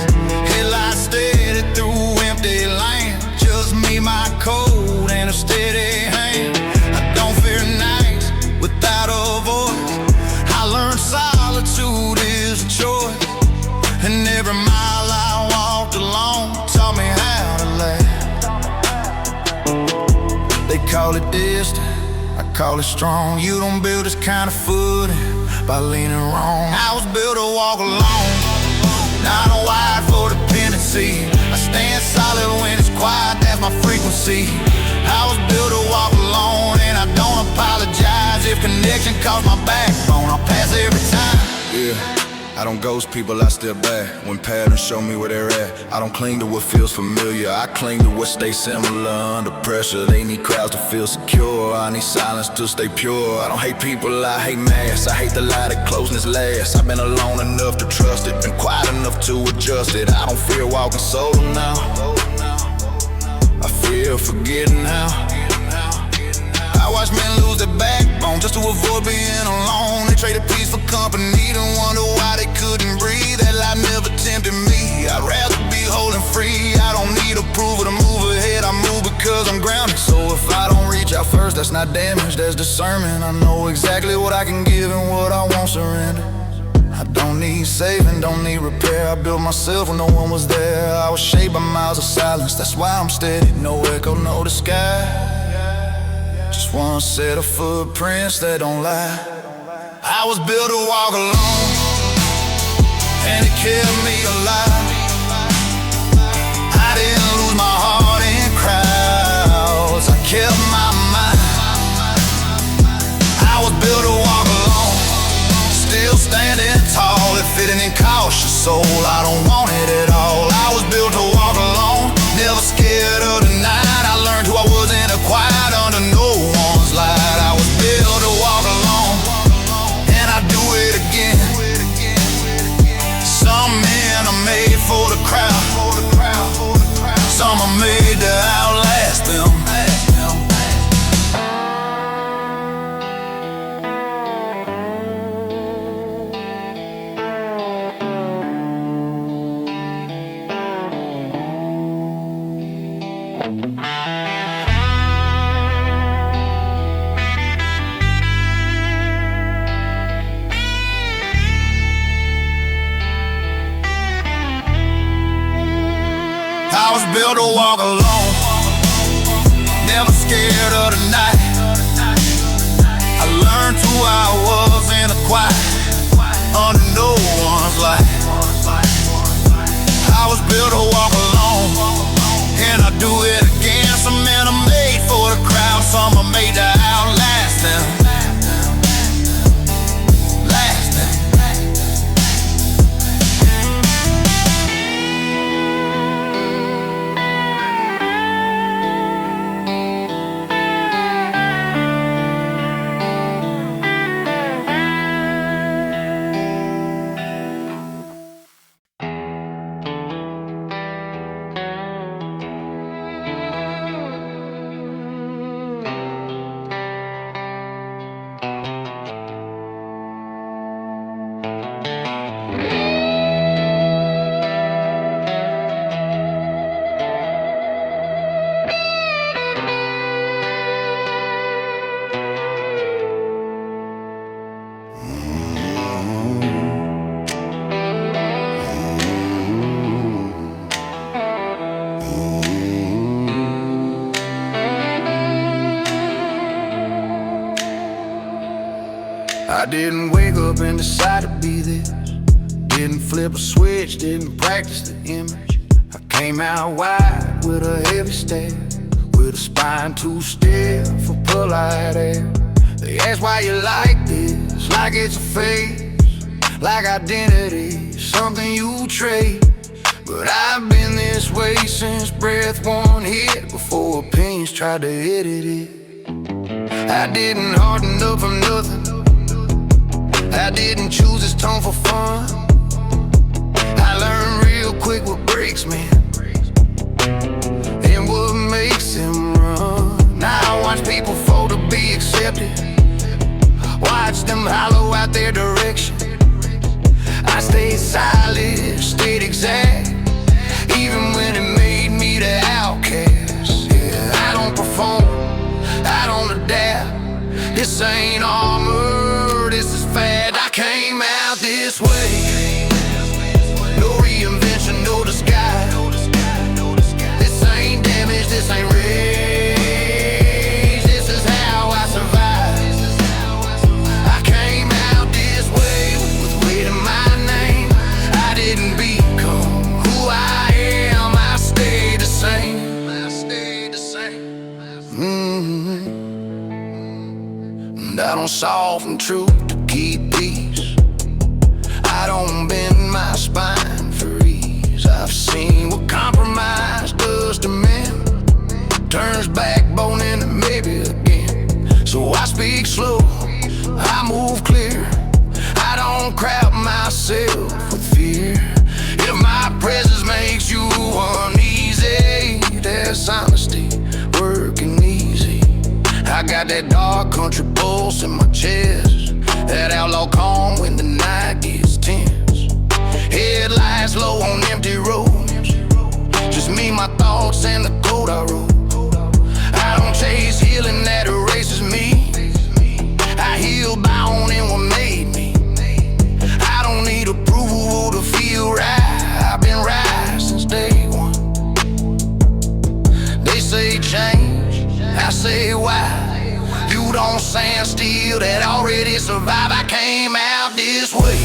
Headlights steady through empty land, just me, my code, and a steady hand. I don't fear nights without a voice. I learned solitude is a choice, and every mile I walked alone taught me how to laugh. They call it distant, I call it strong. You don't build this kind of footing by leaning wrong. I was built to walk alone, not a wide for dependency. I stand solid when it's quiet, that's my frequency. I was built to walk alone, and I don't apologize if connection costs my backbone. I'll pass every time. Yeah, I don't ghost people, I step back when patterns show me where they're at. I don't cling to what feels familiar, I cling to what stays similar. Under pressure, they need crowds to feel secure. I need silence to stay pure. I don't hate people, I hate mass. I hate the lie that closeness lasts. I've been alone enough to trust it, been quiet enough to adjust it. I don't fear walking solo now, I fear forgetting how. I watch men lose their backbone just to avoid being alone. They traded peace for company, and wonder why they couldn't breathe. That life never tempted me, I'd rather be whole and free. I don't need approval to move ahead, I move because I'm grounded. So if I don't reach out first, that's not damage, that's discernment. I know exactly what I can give and what I won't surrender. I don't need saving, don't need repair. I built myself when no one was there. I was shaped by miles of silence, that's why I'm steady. No echo, no disguise, just one set of footprints that don't lie. I was built to walk alone, and it kept me alive. I didn't lose my heart in crowds, I kept my mind. I was built to walk alone, still standing tall. If it didn't cost your soul, I don't want it at all. I was built to walk alone, never scared of the night. I learned who I was in a quiet under no one's light. I was built to walk alone, and I do it again. Some men are made for the crowd, some are made to outlast them. I was built to walk alone, never scared of the night. I learned who I was in the quiet, under no one's light. I was built to walk alone, and I do it again. Some men are made for the crowd, some are made to outlast them. I didn't wake up and decide to be this. Didn't flip a switch, didn't practice the image. I came out wide with a heavy stare, with a spine too stiff for polite air. They ask why you like this, like it's a phase, like identity, something you trade. But I've been this way since breath one hit, before opinions tried to edit it. I didn't harden up from nothing, I didn't choose this tone for fun. I learned real quick what breaks me and what makes him run. Now I watch people fall to be accepted, watch them hollow out their direction. I stayed silent, stayed exact, even when it made me the outcast. Yeah, I don't perform, I don't adapt. This ain't armor, this is fad. I came out this way, no reinvention, no disguise. This ain't damage, this ain't rage. This is how I survive. I came out this way with weight in my name. I didn't become who I am, I stayed the same. I stayed the same. And I don't soften truth to keep peace. I don't bend my spine for ease. I've seen what compromise does to men, turns backbone into maybe again. So I speak slow, I move clear, I don't crowd myself with fear. If my presence makes you uneasy, there's honesty working easy. I got that dark country pulse in my chest, that outlaw calm when the night gets tense. Headlights low on empty roads, just me, my thoughts, and the code I wrote. I don't chase healing that erases me, I heal by owning what made me. I don't need approval to feel right, I've been right since day one. They say change, I say why? You don't stand still, that already survived. I came out this way,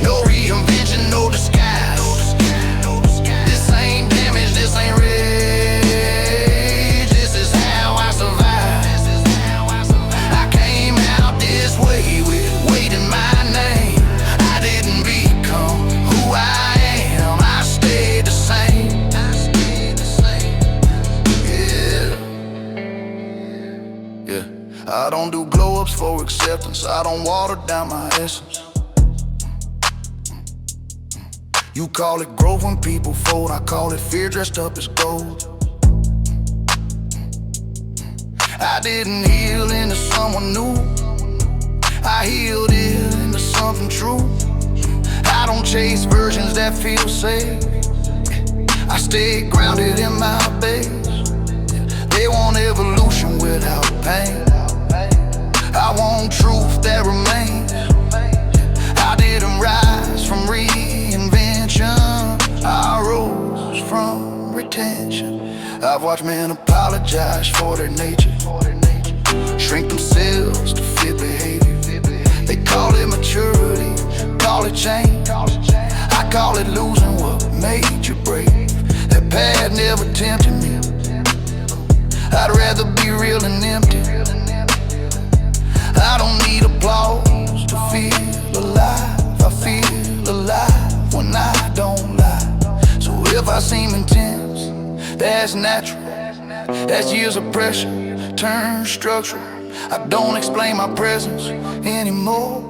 no reinvention, no disguise. This ain't damage, this ain't rage. This is how I survive. I came out this way with weight in my name. I didn't become who I am, I stayed the same. Yeah, I don't do glow-ups for acceptance, I don't water down my essence. You call it growth when people fold, I call it fear dressed up as gold. I didn't heal into someone new, I healed it into something true. I don't chase versions that feel safe, I stay grounded in my base. They want evolution without pain, I want truth that remains. I didn't rise from reinvention, I rose from retention. I've watched men apologize for their nature, shrink themselves to fit behavior. They call it maturity, call it change, I call it losing what made you brave. That path never tempted me, I'd rather be real and empty. I don't need applause to feel alive, I feel alive when I don't lie. So if I seem intense, that's natural, that's years of pressure turned structural. I don't explain my presence anymore,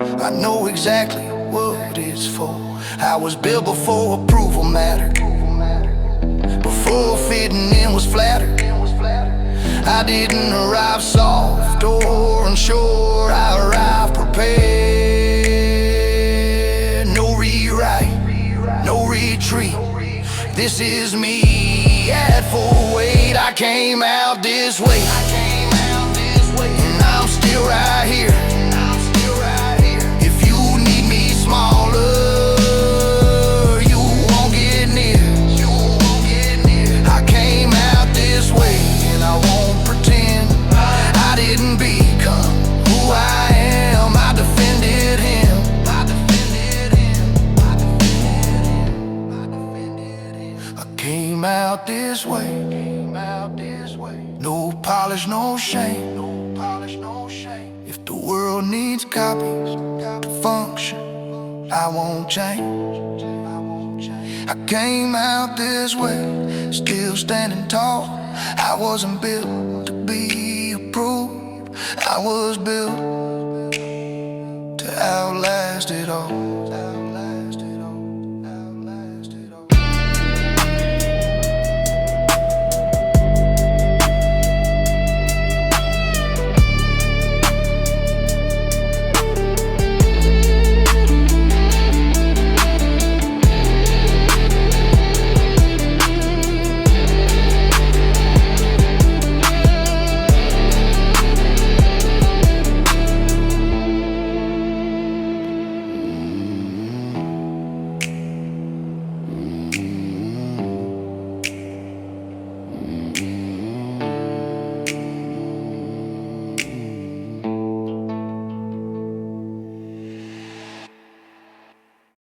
I know exactly what it's for. I was built before approval mattered, before fitting in was flattered. I didn't arrive soft or unsure, I arrived prepared. No rewrite, no retreat, this is me at full weight. I came out this way, and I'm still right here. If you need me smaller, you won't get near. I came out this way, and I won't pretend I didn't become who I Came out this way. No polish, no shame. If the world needs copies to function, I won't change. I came out this way, still standing tall. I wasn't built to be approved. I was built to outlast it all.